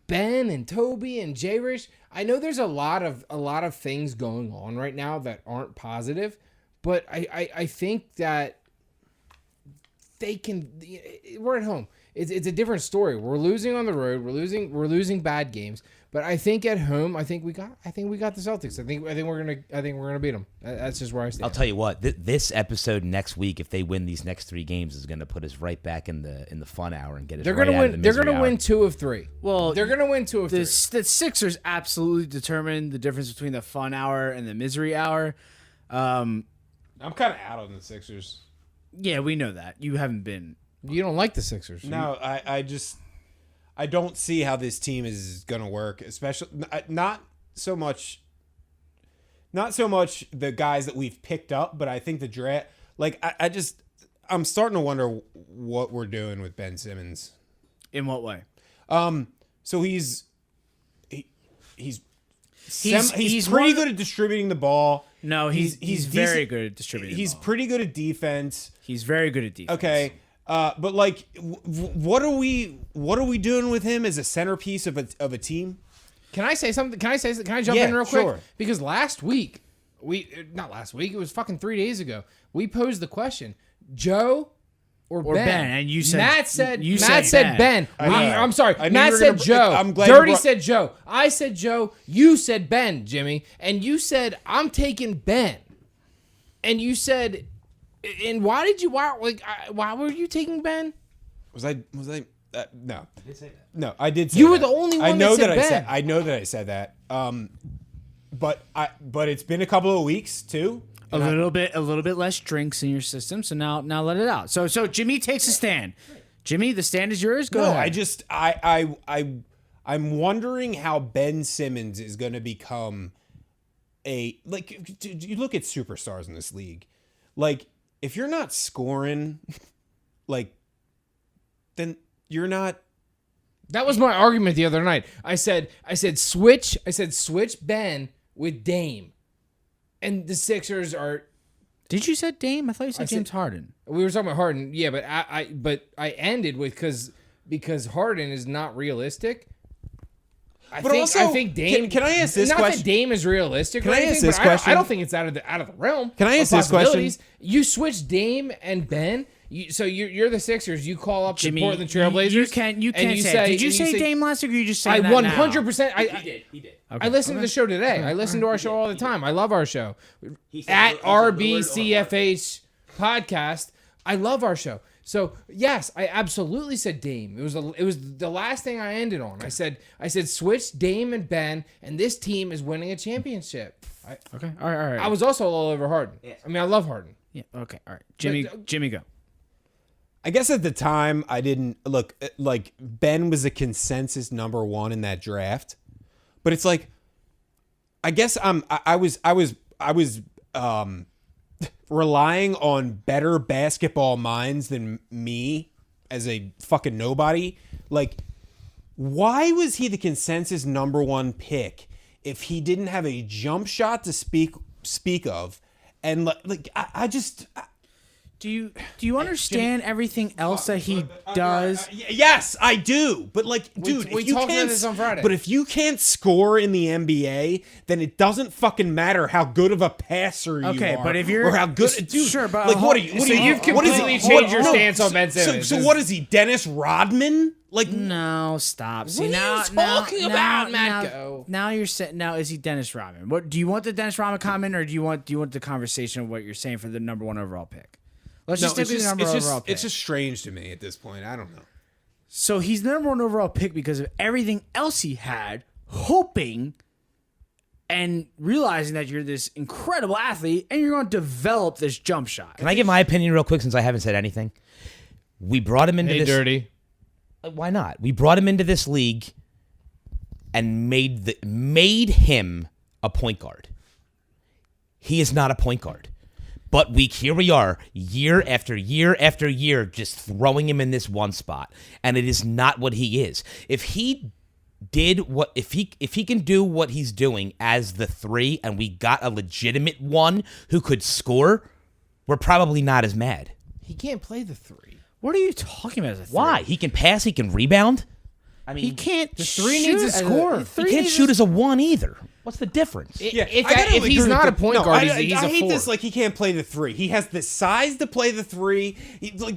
D: Ben and Toby and J. Rich, I know there's a lot of things going on right now that aren't positive, but I think that they can. We're at home. It's a different story. We're losing on the road. We're losing bad games. But I think at home, I think we got the Celtics. I think we're gonna beat them. That's just where I stand.
C: I'll tell you what. This episode next week, if they win these next 3 games, is going to put us right back in the fun hour and get us.
D: They're
C: right
D: gonna
C: out of
D: win.
C: the
D: They're
C: misery
D: gonna
C: hour.
D: win 2 of 3.
A: Well,
D: They're gonna win 2 of 3.
A: The Sixers absolutely determine the difference between the fun hour and the misery hour.
B: I'm kind of out on the Sixers.
A: Yeah, we know that. You haven't been.
D: You don't like the Sixers.
B: No, I don't see how this team is going to work, especially not so much the guys that we've picked up, but I think the draft, like I'm starting to wonder what we're doing with Ben Simmons.
A: In what way?
B: So he's
A: He's
B: pretty
A: one-
B: good at distributing the ball.
A: No, he's very good at distributing.
B: He's
A: the ball.
B: pretty good at defense.
A: He's very good at defense.
B: Okay. But like, what are we doing with him as a centerpiece of a team?
D: Can I say something? Can I jump
B: Yeah,
D: in real quick?
B: sure.
D: Because it was fucking 3 days ago. We posed the question: Joe or Ben?
A: And you said
D: Matt said
A: Ben.
D: Ben. I'm sorry.
B: I knew
D: Matt
B: you were
D: said
B: gonna-
D: Joe.
B: I'm glad you
D: Dirty
B: brought-
D: said Joe. I said Joe. You said Ben, Jimmy, and you said I'm taking Ben, and you said. And why were you taking Ben?
B: Was I? No. I did say that. No, I did say
D: You were
B: that.
D: the only one
B: I know
D: that said
B: I
D: Ben.
B: said. I know that I said that. But it's been a couple of weeks too.
A: A little bit less drinks in your system. So now let it out. So Jimmy takes a stand. Jimmy, the stand is yours. Go
B: No,
A: ahead.
B: I'm wondering how Ben Simmons is going to become you look at superstars in this league. Like, if you're not scoring, like, then you're not.
D: That was my argument the other night. I said switch Ben with Dame. And the Sixers are.
A: Did you say Dame? I thought you said
D: said-
A: James Harden.
D: We were talking about Harden, yeah, but I ended with because Harden is not realistic. I think Dame.
B: Can I ask this
D: not
B: question?
D: that Dame is realistic.
B: Can
D: or
B: I ask
D: anything,
B: this
D: but
B: question?
D: I don't think it's out of the realm.
B: Can I
D: of
B: ask this question?
D: possibilities. You switch Dame and Ben. So you're the Sixers. You call up
A: Jimmy,
D: the Portland Trailblazers.
A: You can't say. Did you say Dame last week, or you just say
D: I
A: that
D: 100%.
C: He did.
D: I listen to the show today. I listen to our show all the time. I love our show. At RBCFH podcast, I love our show. So yes, I absolutely said Dame. It was the last thing I ended on. I said switch Dame and Ben, and this team is winning a championship.
A: Okay. All right.
D: I was also all over Harden. Yeah. I mean, I love Harden.
A: Yeah. Okay. All right. Jimmy, go.
B: I guess at the time I didn't look like Ben was a consensus number 1 in that draft, but it's like, I guess I was relying on better basketball minds than me as a fucking nobody. Like, why was he the consensus number 1 pick if he didn't have a jump shot to speak of? And like I just.
A: Do you understand everything else that he does?
B: Yes, I do. But like, dude,
D: we
B: if you
D: talked
B: can't,
D: about this on Friday.
B: But if you can't score in the NBA, then it doesn't fucking matter how good of a passer you
A: Okay,
B: are.
A: but if you're
B: or how good, dude,
A: sure, but
B: like, what are you?
D: So you've completely changed your stance on Ben Simmons.
B: So what is he, Dennis Rodman? Like,
A: No, stop. See,
D: What are
A: now,
D: you talking about,
A: now,
D: Matko?
A: Now you're saying, now is he Dennis Rodman? What do you want the Dennis Rodman comment, or do you want the conversation of what you're saying for the number 1 overall pick? Let's just stick with the number 1 overall pick.
B: It's just strange to me at this point. I don't know.
A: So he's the number 1 overall pick because of everything else he had, hoping and realizing that you're this incredible athlete and you're going to develop this jump shot.
C: Can I give my opinion real quick since I haven't said anything? We brought him into this.
D: Dirty.
C: Why not? We brought him into this league and made him a point guard. He is not a point guard. But here we are, year after year after year, just throwing him in this one spot, and it is not what he is. If he can do what he's doing as the 3, and we got a legitimate 1 who could score, we're probably not as mad.
D: He can't play the 3.
A: What are you talking about as a 3?
C: Why? He can pass, he can rebound. I mean,
A: He can't.
D: The 3
A: shoot
D: needs to
A: as
D: score.
C: He can't shoot as a 1 either. What's the difference?
D: If he's not a point guard, he's
B: I
D: a
B: hate
D: 4.
B: this. Like, he can't play the 3. He has the size to play the 3.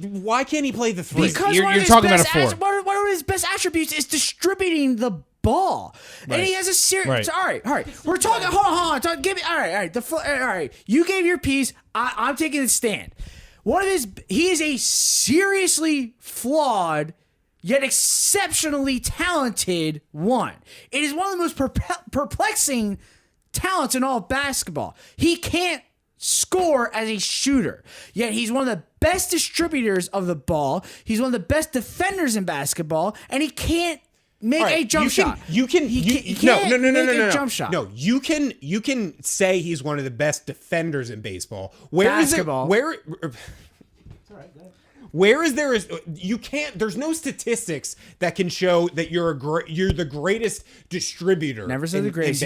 B: Why can't he play the 3?
A: Because
D: You're
A: one of his
D: talking about
A: best
D: a 4.
A: one of his best attributes is distributing the ball, and he has a serious.
D: Right.
A: All right. We're talking. Hold on. Give me. All right. All right. You gave your piece. I'm taking the stand. He is a seriously flawed, yet exceptionally talented 1. It is one of the most perplexing talents in all of basketball. He can't score as a shooter, yet he's one of the best distributors of the ball. He's one of the best defenders in basketball, and he can't make a jump shot.
B: You can.
A: He can't make a jump shot.
B: No, you can say he's one of the best defenders in baseball.
A: Basketball.
B: Where is there? You can't. There's no statistics that can show that you're the greatest distributor.
A: Never said the greatest.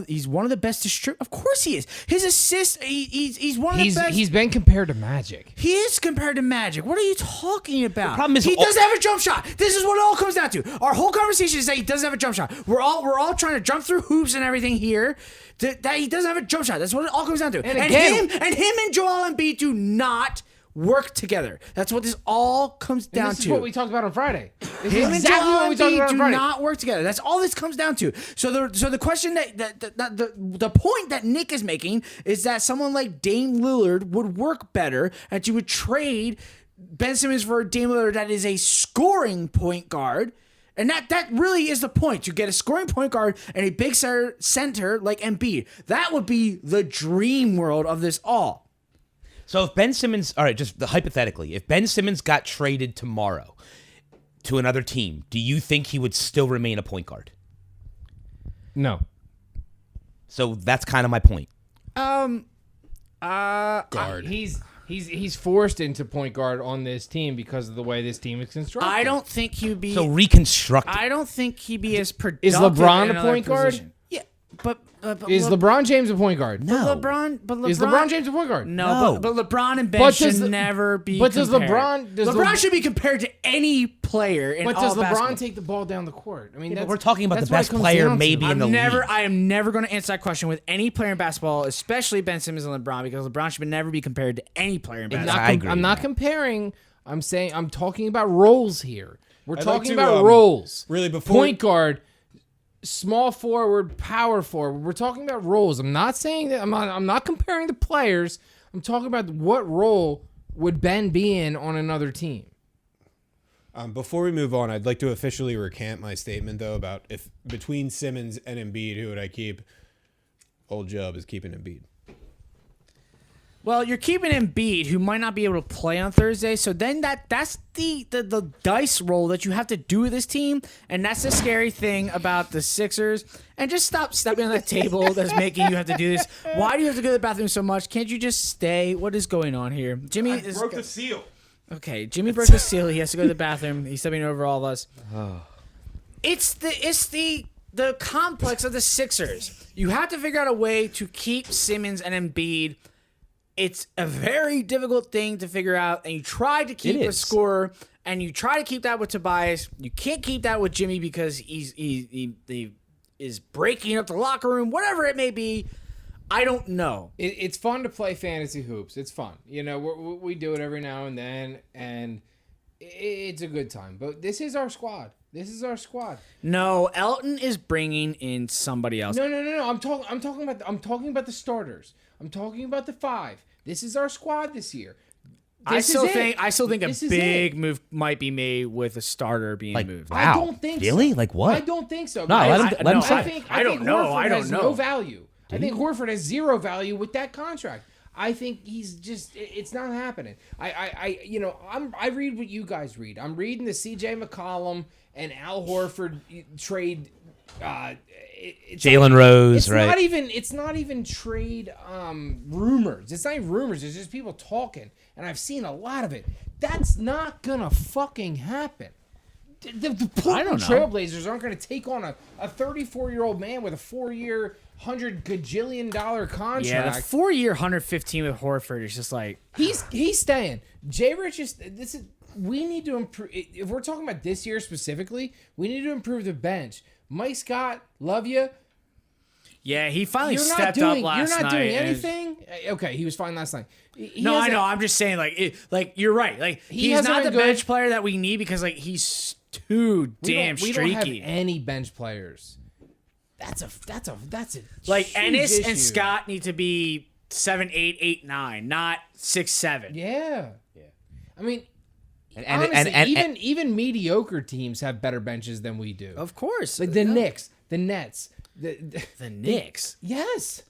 A: He's one of the best distributors. Of course he is. His assist. He's one of the best.
D: He's been compared to Magic.
A: He is compared to Magic. What are you talking about?
C: The problem is
A: he doesn't have a jump shot. This is what it all comes down to. Our whole conversation is that he doesn't have a jump shot. We're all trying to jump through hoops and everything here. That he doesn't have a jump shot. That's what it all comes down to. And him and Joel Embiid do not work together. That's what this all comes down to.
D: This is what we talked about on Friday. This
A: Him
D: is exactly what we talked about on
A: do
D: Friday.
A: not work together. That's all this comes down to. So the question the point that Nick is making is that someone like Dame Lillard would work better, and you would trade Ben Simmons for Dame Lillard that is a scoring point guard. And that really is the point. You get a scoring point guard and a big center like Embiid. That would be the dream world of this all.
C: So if Ben Simmons, all right, just hypothetically, if Ben Simmons got traded tomorrow to another team, do you think he would still remain a point guard?
D: No.
C: So that's kind of my point.
B: Guard.
D: He's forced into point guard on this team because of the way this team is constructed.
A: I don't think he'd be.
C: So reconstruct.
A: I don't think he'd be as productive.
D: Is LeBron
A: in
D: a
A: another
D: point guard?
A: position. Yeah, but
D: Is LeBron James a point guard?
C: No.
A: LeBron
D: Is LeBron James a point guard?
A: No,
C: No.
A: but LeBron and Ben
D: But
A: should
D: does the-
A: never be
D: but does
A: compared.
D: LeBron- does
A: LeBron
D: Le-
A: should be compared to any player in
D: But
A: all
D: does LeBron
A: basketball.
D: take the ball down the court? I mean,
C: But we're talking about
D: that's
C: the
D: what it
C: best
D: comes
C: player
D: down to.
C: maybe in the league.
A: I am never going to answer that question with any player in basketball, especially Ben Simmons and LeBron, because LeBron should never be compared to any player in basketball.
C: I agree
D: I'm
C: with
D: not
C: that.
D: comparing. I'm saying I'm talking about roles here. We're
B: I'd like
D: talking
B: to,
D: about roles.
B: really, before-
D: point guard, small forward, power forward. We're talking about roles. I'm not saying that. I'm not comparing the players. I'm talking about what role would Ben be in on another team.
B: Before we move on, I'd like to officially recant my statement, though, about if between Simmons and Embiid, who would I keep? Old Jub is keeping Embiid.
A: Well, you're keeping Embiid, who might not be able to play on Thursday. So then that's the dice roll that you have to do with this team, and that's the scary thing about the Sixers. And just stop stepping on that table that's making you have to do this. Why do you have to go to the bathroom so much? Can't you just stay? What is going on here? Jimmy
B: Broke the seal.
A: Okay, Jimmy broke the seal. He has to go to the bathroom. He's stepping over all of us. It's the complex of the Sixers. You have to figure out a way to keep Simmons and Embiid. It's a very difficult thing to figure out, and you try to keep a scorer, and you try to keep that with Tobias. You can't keep that with Jimmy because he is breaking up the locker room, whatever it may be. I don't know.
D: It's fun to play fantasy hoops. It's fun. You know, we do it every now and then, and it's a good time. But this is our squad. This is our squad.
A: No, Elton is bringing in somebody else.
D: No. I'm talking about the starters. I'm talking about the five. This is our squad this year.
A: I still think a
D: This is
A: big
D: it.
A: move might be made with a starter being
C: Like,
A: moved.
C: wow.
D: I don't think
C: Really?
D: so.
C: Like what?
D: I don't think so.
C: No, let him
A: no,
C: say.
A: I don't know.
D: Horford
A: I don't
D: has
A: know.
D: no value. I think Horford has zero value with that contract. I think he's just, it's not happening. I read what you guys read. I'm reading the CJ McCollum and Al Horford trade.
C: Jalen Rose, right?
D: It's not even trade rumors. It's not even rumors. It's just people talking, and I've seen a lot of it. That's not gonna fucking happen. The Portland Trailblazers aren't going to take on a 34-year-old man with a 4-year, $100 gajillion contract.
A: Yeah, the 4-year, 115 with Horford is just like
D: He's staying. Jay Rich we need to improve. If we're talking about this year specifically, we need to improve the bench. Mike Scott, love you.
A: yeah. He finally
D: You're
A: stepped
D: not doing.
A: up last
D: You're not
A: night.
D: doing
A: and
D: anything. Okay, he was fine last night.
A: No, I know. I'm just saying, like you're right. Like he's
D: hasn't
A: not the
D: been good.
A: bench player that we need because like he's too damn
D: we don't have
A: streaky.
D: any bench players. That's a
A: Like
D: huge
A: Ennis
D: issue.
A: and Scott need to be 7, 8, 8, 9, not 6, 7.
D: Yeah. I mean,
C: And
D: honestly, even mediocre teams have better benches than we do.
A: Of course,
D: Like the Knicks, the Nets,
A: the Knicks.
D: yes.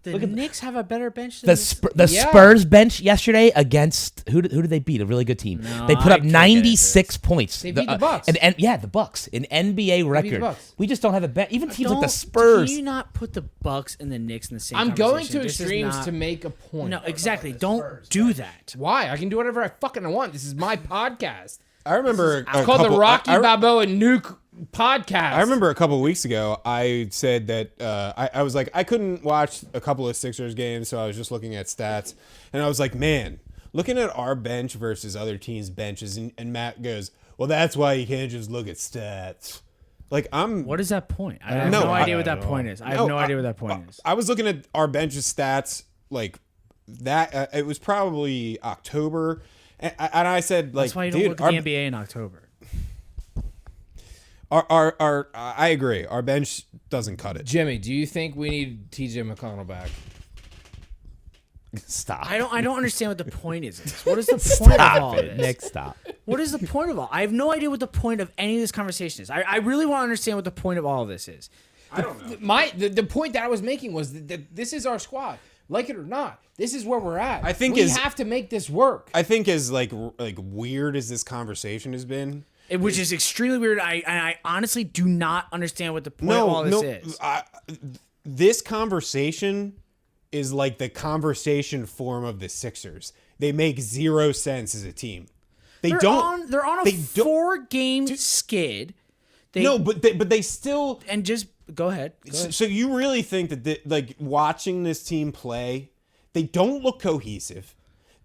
A: The Knicks have a better bench than
C: the
D: Yeah.
C: Spurs bench yesterday against who did they beat? A really good team.
A: No,
C: they put
A: I
C: up
A: can't get
C: 96 points.
D: They beat the Bucks.
C: And yeah, the Bucks, an NBA record.
D: Bucks.
C: We just don't have a bench. Even teams like the
A: Don't-
C: Spurs.
A: Can you not put the Bucks and the Knicks in the same
D: I'm going to
A: conversation? This is
D: extremes
A: not-
D: to make a point.
A: No, exactly. Don't do that.
D: Why? I can do whatever I fucking want. This is my podcast.
B: I remember
D: It's called the Rocky Balboa Nuke Podcast.
B: I remember a couple weeks ago, I said that I was like, I couldn't watch a couple of Sixers games, so I was just looking at stats. And I was like, man, looking at our bench versus other teams' benches. And Matt goes, well, that's why you can't just look at stats. Like,
A: What is that point? I have
B: No,
A: no
B: I-
A: idea what that point is. I have no idea what that point is.
B: I was looking at our bench's stats, like, that. It was probably October. And I said, like,
A: That's why you don't
B: dude,
A: look at the NBA in October.
B: I agree. Our bench doesn't cut it.
D: Jimmy, do you think we need TJ McConnell back?
C: Stop.
A: I don't understand what the point is. of this. What is the point of all this?
C: Nick, stop.
A: What is the point of all? I have no idea what the point of any of this conversation is. I really want to understand what the point of all of this is.
B: I don't know.
D: The point that I was making was that this is our squad. Like it or not, this is where we're at.
B: I think
D: we
B: is-
D: have to make this work.
B: I think as like weird as this conversation has been,
A: Which is extremely weird. I honestly do not understand what the point of all this is.
B: This conversation is like the conversation form of the Sixers. They make zero sense as a team.
A: They're on a 4-game skid.
B: But they still
A: And just Go ahead.
B: So you really think that like watching this team play, they don't look cohesive.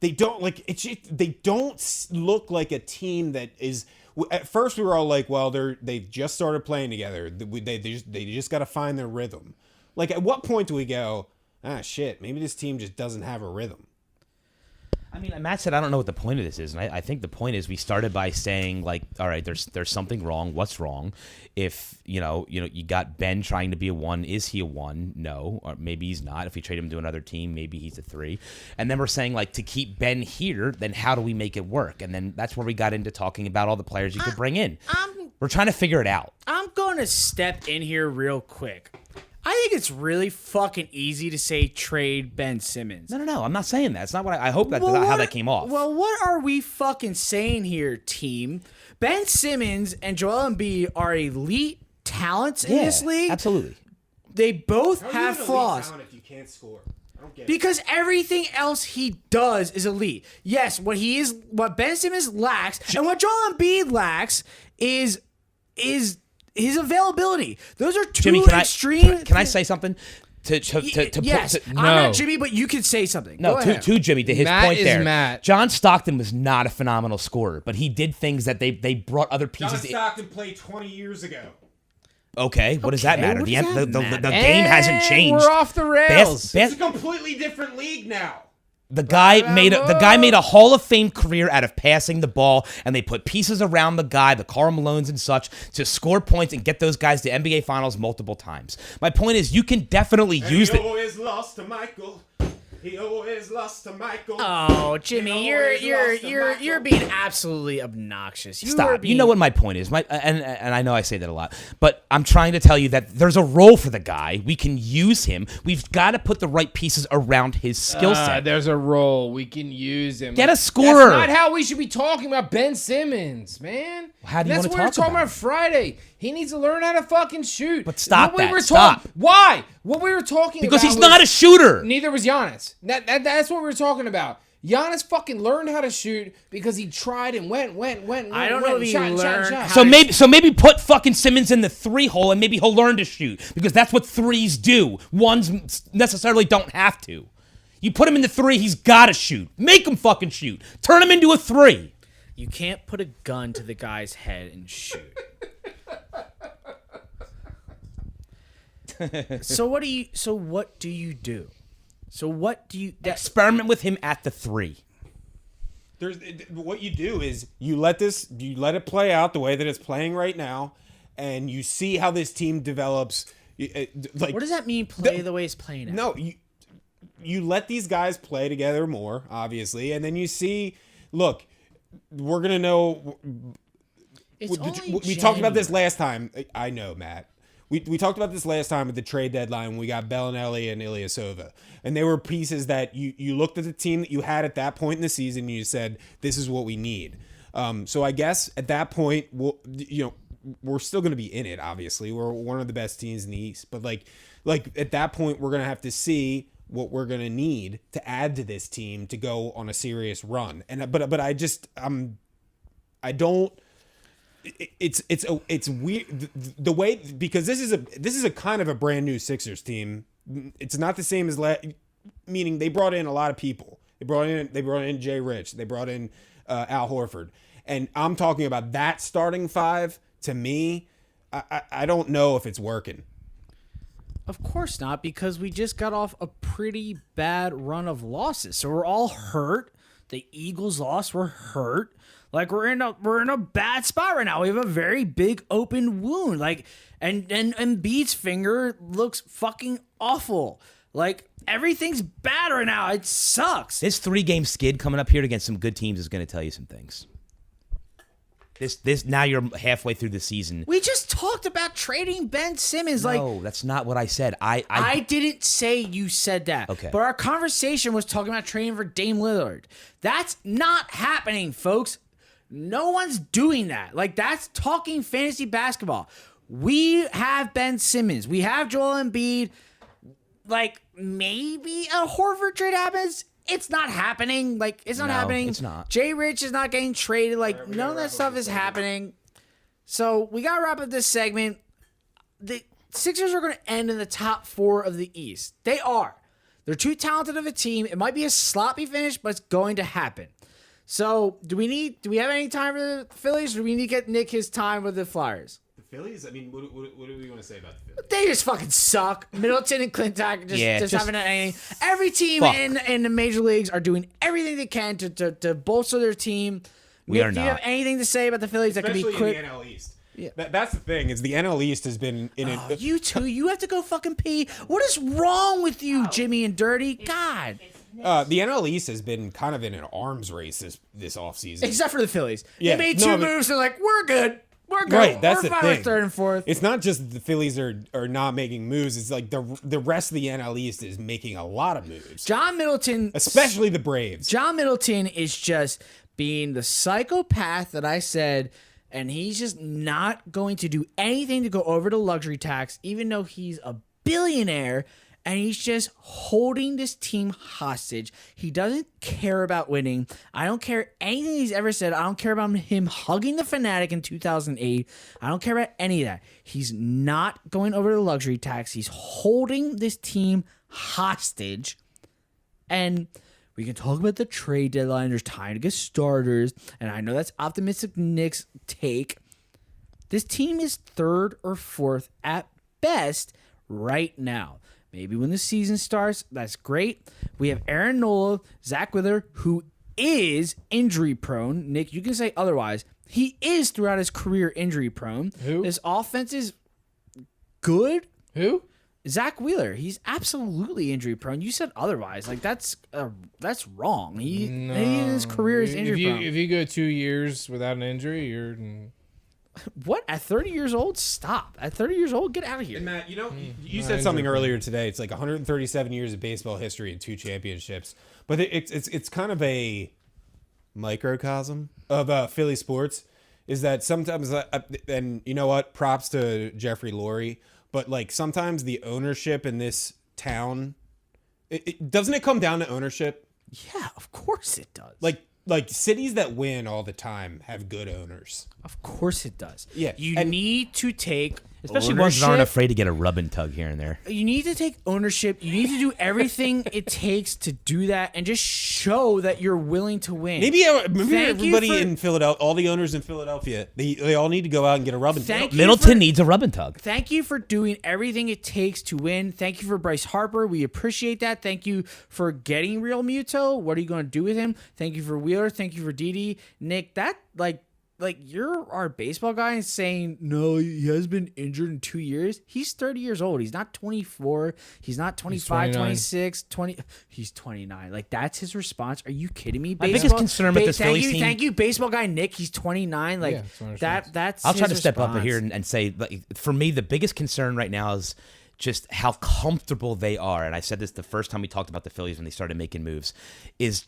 B: They don't they don't look like a team that is. At first, we were all like, "Well, they just started playing together. They just got to find their rhythm." Like, at what point do we go, shit, maybe this team just doesn't have a rhythm?
C: I mean, Matt said, I don't know what the point of this is. And I think the point is we started by saying, like, all right, there's something wrong. What's wrong? If, you got Ben trying to be a 1. Is he a 1? No. Or maybe he's not. If we trade him to another team, maybe he's a 3. And then we're saying, like, to keep Ben here, then how do we make it work? And then that's where we got into talking about all the players you could bring in. We're trying to figure it out.
A: I'm going to step in here real quick. I think it's really fucking easy to say trade Ben Simmons.
C: No. I'm not saying that. It's not what I hope that's not how that came off.
A: Well, what are we fucking saying here, team? Ben Simmons and Joel Embiid are elite talents in this league.
C: Absolutely.
A: They both have flaws.
B: If you can't score? I don't get
A: Because everything else he does is elite. Yes, what Ben Simmons lacks and what Joel Embiid lacks is his availability. Those are two
C: Jimmy,
A: extreme.
C: Can I say something?
A: Yes, I'm not Jimmy, but you can say something.
C: No,
A: Go ahead.
C: to Jimmy, to his
D: Matt
C: point
D: is
C: there.
D: Matt.
C: John Stockton was not a phenomenal scorer, but he did things that they brought other pieces.
B: John Stockton played 20 years ago.
C: Okay, what does that matter?
A: what
C: The
A: does that matter?
C: the game hasn't changed.
D: We're off the rails.
B: It's a completely different league now.
C: The guy made a Hall of Fame career out of passing the ball, and they put pieces around the guy, the Karl Malones and such, to score points and get those guys to NBA Finals multiple times. My point is, you can definitely use it.
B: He always lost to Michael. He always lost to Michael.
A: Oh, Jimmy, you're being absolutely obnoxious.
C: Stop. You know what my point is. And I know I say that a lot, but I'm trying to tell you that there's a role for the guy. We can use him. We've got to put the right pieces around his skill set.
D: There's a role. We can use him.
C: Get a scorer.
D: That's not how we should be talking about Ben Simmons, man.
C: How do you
D: That's
C: want
D: what
C: to
D: we're
C: talk
D: talking
C: about
D: about Friday. He needs to learn how to fucking shoot.
C: But stop
D: What we
C: that.
D: were
C: Stop.
D: Why? What we were talking
C: Because
D: about
C: he's not a shooter.
D: Neither was Giannis. That's what we were talking about. Giannis fucking learned how to shoot because he tried and went.
A: I don't know if he learned how
C: So maybe put fucking Simmons in the 3 hole and maybe he'll learn to shoot because that's what 3s do. 1s necessarily don't have to. You put him in the 3, he's got to shoot. Make him fucking shoot. Turn him into a 3.
A: You can't put a gun to the guy's head and shoot. So what do you do? So what do you
C: Experiment with him at the 3.
B: What you do is you let it play out the way that it's playing right now, and you see how this team develops. Like,
A: what does that mean? Play the way it's playing out?
B: No, you let these guys play together more, obviously, and then you see. Look, we're gonna know. We talked about this last time. I know, Matt. We talked about this last time at the trade deadline when we got Bellinelli and Ilyasova. And they were pieces that you looked at the team that you had at that point in the season and you said, this is what we need. So I guess at that point, we're still going to be in it, obviously. We're one of the best teams in the East. But like at that point, we're going to have to see what we're going to need to add to this team to go on a serious run. But I don't. It's weird the way, because this is a kind of a brand new Sixers team. It's not the same as meaning they brought in a lot of people. They brought in Jay Rich. They brought in Al Horford, and I'm talking about that starting 5. To me, I don't know if it's working.
A: Of course not, because we just got off a pretty bad run of losses, so we're all hurt. The Eagles lost. We're hurt. Like we're in a bad spot right now. We have a very big open wound. Like and Embiid's finger looks fucking awful. Like everything's bad right now. It sucks.
C: This 3-game skid coming up here against some good teams is going to tell you some things. This now you're halfway through the season.
A: We just talked about trading Ben Simmons.
C: No, that's not what I said.
A: I didn't say you said that.
C: Okay.
A: But our conversation was talking about trading for Dame Lillard. That's not happening, folks. No one's doing that. Like, that's talking fantasy basketball. We have Ben Simmons. We have Joel Embiid. Like, maybe a Horford trade happens. It's not happening. Like, it's not happening.
C: It's not.
A: Jay Rich is not getting traded. Like, none of that stuff is happening. So, we got to wrap up this segment. Sixers are going to end in the top 4 of the East. They are. They're too talented of a team. It might be a sloppy finish, but it's going to happen. So, do we have any time for the Phillies, or do we need to get Nick his time with the Flyers?
B: The Phillies? I mean, what do we want to say about the Phillies?
A: They just fucking suck. Middleton and Clintock just haven't done anything. Every team
C: fuck.
A: in the major leagues are doing everything they can to bolster their team.
C: We
A: Nick,
C: are
A: do you
C: not.
A: have anything to say about the Phillies that
B: Especially
A: can be quick?
B: in the NL East.
A: Yeah.
B: That's the thing, is the NL East has been in a...
A: You two, you have to go fucking pee. What is wrong with you, Jimmy and Dirty? God.
B: the NL East has been kind of in an arms race this offseason.
A: Except for the Phillies.
B: Yeah,
A: They made
B: no,
A: two
B: but-
A: moves. They're like, we're good. We're good.
B: Right, that's
A: we're
B: the
A: fine with
B: thing.
A: third and fourth.
B: It's not just that the Phillies are not making moves. It's like the rest of the NL East is making a lot of moves,
A: John Middleton,
B: especially the Braves.
A: John Middleton is just being the psychopath that I said, and he's just not going to do anything to go over the luxury tax, even though he's a billionaire, and he's just holding this team hostage. He doesn't care about winning. I don't care anything he's ever said. I don't care about him hugging the Fanatic in 2008. I don't care about any of that. He's not going over the luxury tax. He's holding this team hostage. And we can talk about the trade deadline. There's time to get starters. And I know that's optimistic Nick's take. This team is third or fourth at best right now. Maybe when the season starts, that's great. We have Aaron Nola, Zach Wheeler, who is injury prone. Nick, you can say otherwise. He is throughout his career injury prone.
D: Who?
A: This offense is good.
D: Who?
A: Zach Wheeler, he's absolutely injury prone. You said otherwise. Like that's wrong. His career is injury prone.
D: If you go 2 years without an injury, you're.
A: What? At 30 years old? Stop. At 30 years old, get out of here.
B: And Matt, you said something earlier today. It's like 137 years of baseball history and 2 championships, but it's kind of a microcosm of Philly sports. Is that sometimes, and you know what? Props to Jeffrey Lurie, but like sometimes the ownership in this town, doesn't it come down to ownership?
A: Yeah, of course it does.
B: Like cities that win all the time have good owners.
A: Of course it does.
B: Yeah,
A: You
B: and-
A: need to take
C: Especially ones that aren't
A: ownership.
C: afraid to get a rub and tug here and there.
A: You need to take ownership. You need to do everything it takes to do that and just show that you're willing to win.
B: Maybe
A: Thank you
B: everybody
A: for-
B: in Philadelphia, all the owners in Philadelphia, they all need to go out and get a rub and
A: Thank
B: tug.
A: you
C: Middleton
A: for-
C: needs a rub and tug.
A: Thank you for doing everything it takes to win. Thank you for Bryce Harper. We appreciate that. Thank you for getting Real Muto. What are you going to do with him? Thank you for Wheeler. Thank you for Didi. Nick, that like you're our baseball guy and saying, no, he has been injured in 2 years. He's 30 years old. He's not 24. He's not 25,
D: 29.
A: 26, 20. He's 29. Like, that's his response. Are you kidding me?
C: My biggest concern with this Phillies team-
A: Thank you, baseball guy Nick. He's 29. Like,
D: Yeah, that's my response.
A: that's
C: I'll try
A: his
C: to step up
A: response.
C: here and say, like, for me, the biggest concern right now is just how comfortable they are. And I said this the first time we talked about the Phillies when they started making moves, is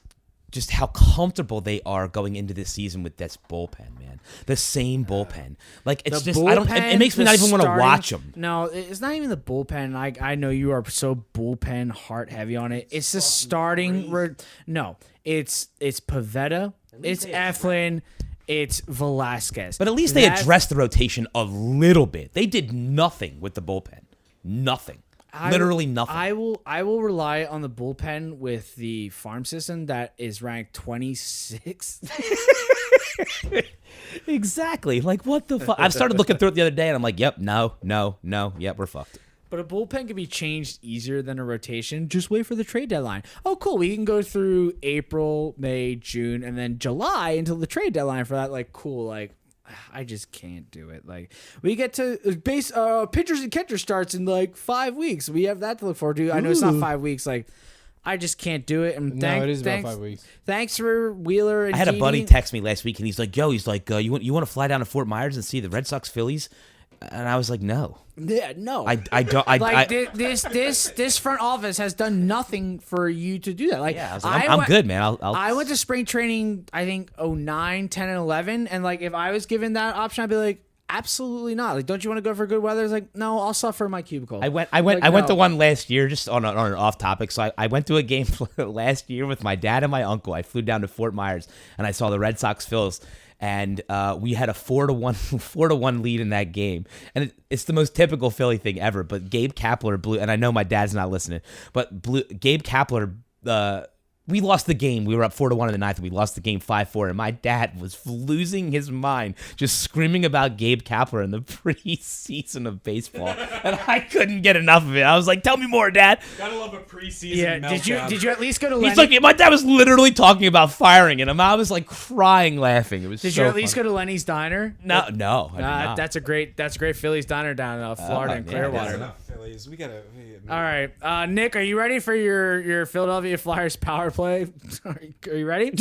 C: just how comfortable they are going into this season with this bullpen, man. The same bullpen. Like, it's
A: The
C: just, I don't, it makes me
A: bullpen,
C: not even want to
A: the
C: watch
A: starting-
C: them.
A: No, it's not even the bullpen. I know you are so bullpen heart heavy on it. It's the starting. No, it's Pavetta. It's Eflin. It's Velasquez.
C: But at least they addressed the rotation a little bit. They did nothing with the bullpen. Nothing. Literally nothing.
A: I will rely on the bullpen with the farm system that is ranked 26th.
C: Exactly. Like, what the fuck? I've started looking through it the other day, and I'm like, yep, no, yep, we're fucked.
A: But a bullpen can be changed easier than a rotation. Just wait for the trade deadline. Oh, cool. We can go through April, May, June, and then July until the trade deadline for that. Like, cool. Like, I just can't do it. Like, we get to pitchers and catchers starts in like 5 weeks. We have that to look forward to. I know it's not 5 weeks. Like, I just can't do it. And
D: No, it is about 5 weeks.
A: Thanks for Wheeler and
C: I had a
A: Didi.
C: buddy text me last week, and he's like, you want to fly down to Fort Myers and see the Red Sox Phillies? And I was like, no.
A: Yeah, no.
C: I don't.
A: This front office has done nothing for you to do that. Like,
C: Yeah, I was like, I'm good, man.
A: I went to spring training, I think, 09, 10, and 11. And, like, if I was given that option, I'd be like, absolutely not. Like, don't you want to go for good weather? It's like, no, I'll suffer in my cubicle.
C: I went
A: Like,
C: to
A: no.
C: one last year, just on an off topic. So I went to a game last year with my dad and my uncle. I flew down to Fort Myers, and I saw the Red Sox Phils. and we had a 4-1 lead in that game, and it's the most typical Philly thing ever. But Gabe Kapler blew, and I know my dad's not listening, but Gabe Kapler. We lost the game. We were up 4-1 in the ninth, and we lost the game 5-4. And my dad was losing his mind, just screaming about Gabe Kapler in the preseason of baseball, and I couldn't get enough of it. I was like, "Tell me more, Dad."
B: Gotta love a preseason.
A: Yeah.
B: meltdown.
A: Did you at least go to Lenny?
C: He's like, my dad was literally talking about firing him. I was like crying, laughing. It was.
A: Did
C: so
A: you at least
C: funny.
A: go to Lenny's Diner?
C: No, I did not.
A: That's a great Phillies diner down in Florida and
C: yeah,
A: Clearwater.
B: That's enough, Phillies. We gotta.
A: All right, Nick, are you ready for your Philadelphia Flyers power play? Are you ready?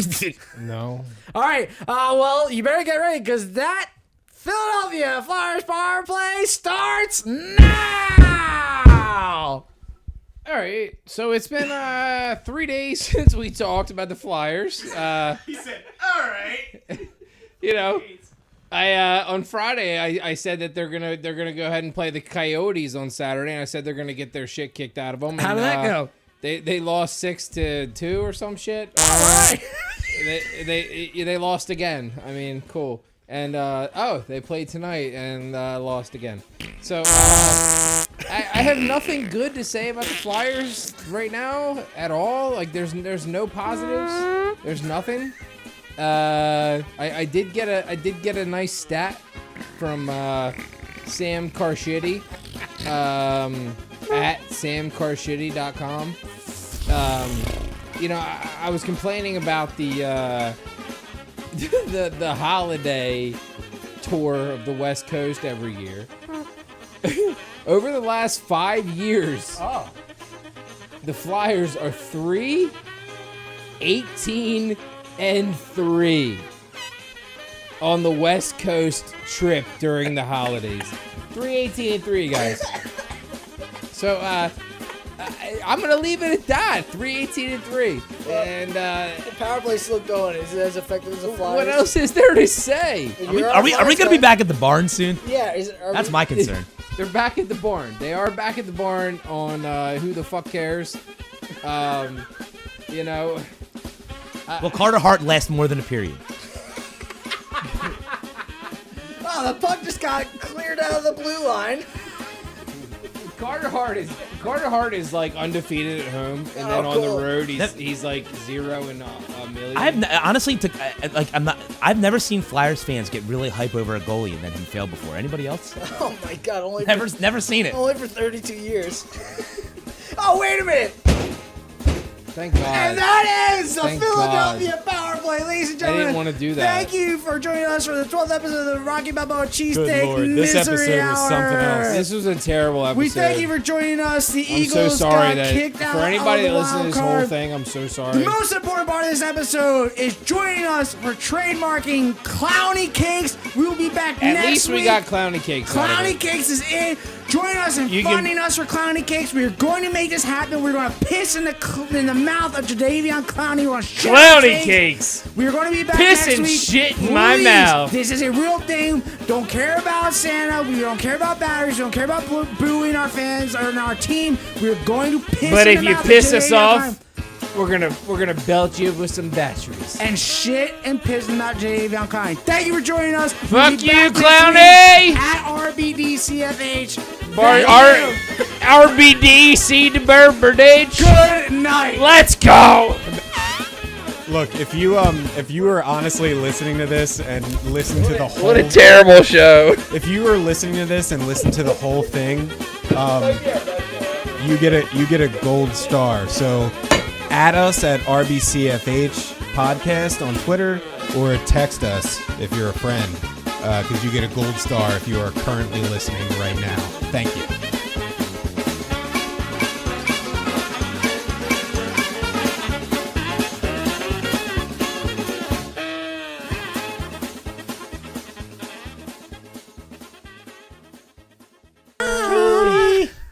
D: No.
A: All right. Well, you better get ready because that Philadelphia Flyers power play starts now.
D: All right. So it's been 3 days since we talked about the Flyers.
B: He said, "All right."
D: You know, on Friday I said that they're gonna go ahead and play the Coyotes on Saturday, and I said they're gonna get their shit kicked out of them.
A: How did that go?
D: They lost 6-2 or some shit.
A: All right.
D: They lost again. I mean, cool. And they played tonight and lost again. So I have nothing good to say about the Flyers right now at all. Like there's no positives. There's nothing. I did get a nice stat from Sam Carshitty at samcarshitty.com. I was complaining about the the holiday tour of the West Coast every year. Over the last 5 years, the Flyers are 3-18-3 on the West Coast trip during the holidays. 3-18-3, guys. So I'm gonna leave it at that. 3-18-3, and
F: The power play's still going. Is it as effective as the Flyers?
D: what else is there to say?
C: Are we gonna be back at the barn soon?
F: Yeah.
C: That's my concern.
D: They're back at the barn. They are back at the barn on Who the Fuck Cares.
C: Will Carter Hart last more than a period?
F: Oh, the puck just got cleared out of the blue line.
D: Carter Hart is like undefeated at home, and then on the road he's like 0-1,000,000.
C: I've never seen Flyers fans get really hype over a goalie and then him fail before. Anybody else?
F: Oh my God!
C: Never seen it.
F: Only for 32 years. Oh wait a minute!
D: Thank God.
A: And that is the
D: Thank
A: Philadelphia Power Play, ladies and
D: I
A: gentlemen.
D: didn't want to do that.
A: Thank you for joining us for the 12th episode of the Rocky Balboa Cheesesteak
B: Good Lord, this
A: Misery
B: episode
A: Hour.
B: was something else.
D: This was a terrible episode.
A: We thank you for joining us. The
D: I'm
A: Eagles
D: so sorry
A: got kicked
D: that
A: out
D: for anybody
A: of
D: that
A: the
D: listens to this
A: wild
D: whole
A: card.
D: thing, I'm so sorry.
A: The most important part of this episode is joining us for trademarking Clowney Cakes. We will be back
D: At
A: next
D: least we
A: week.
D: got Clowney Cakes. out of
A: Clowney
D: it.
A: Cakes is in. Join us in funding us for Clowney Cakes. We are going to make this happen. We're going to piss in the mouth of Jadeveon Clowney. We're going to shit on
D: Clowney
A: his face.
D: Cakes.
A: We are going to be back
D: Piss
A: next
D: and
A: week.
D: shit in my
A: Please,
D: mouth.
A: This is a real thing. Don't care about Santa. We don't care about batteries. We don't care about booing our fans or our team. We're going to piss
D: But
A: in
D: if
A: the
D: you
A: mouth
D: piss
A: of
D: us
A: Jadeveon
D: off,
A: Clowney.
D: we're gonna belt you with some batteries.
A: And shit and piss about Jadeveon Clowney. Thank you for joining us.
D: Fuck you,
A: back next
D: Clowney!
A: week At RBDCFH.
D: RBDC to Burberdage.
A: Good night.
D: Let's go.
B: Look, if you were honestly listening to this and listened to the whole,
D: What a terrible show.
B: if you were listening to this and listened to the whole thing, you get a gold star. So add us at RBCFH podcast on Twitter or text us if you're a friend, because you get a gold star if you are currently listening right now. Thank you.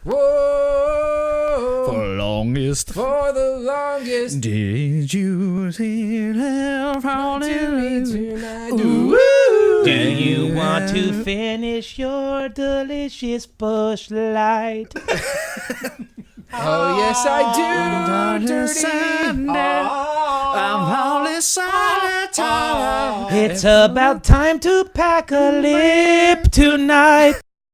D: Whoa.
A: For the longest.
D: For the longest.
A: Did you see them falling?
C: Do you want to finish your delicious bush light?
D: Oh yes I do. Dirty.
A: I'm only solitary.
C: It's about time to pack a lip tonight.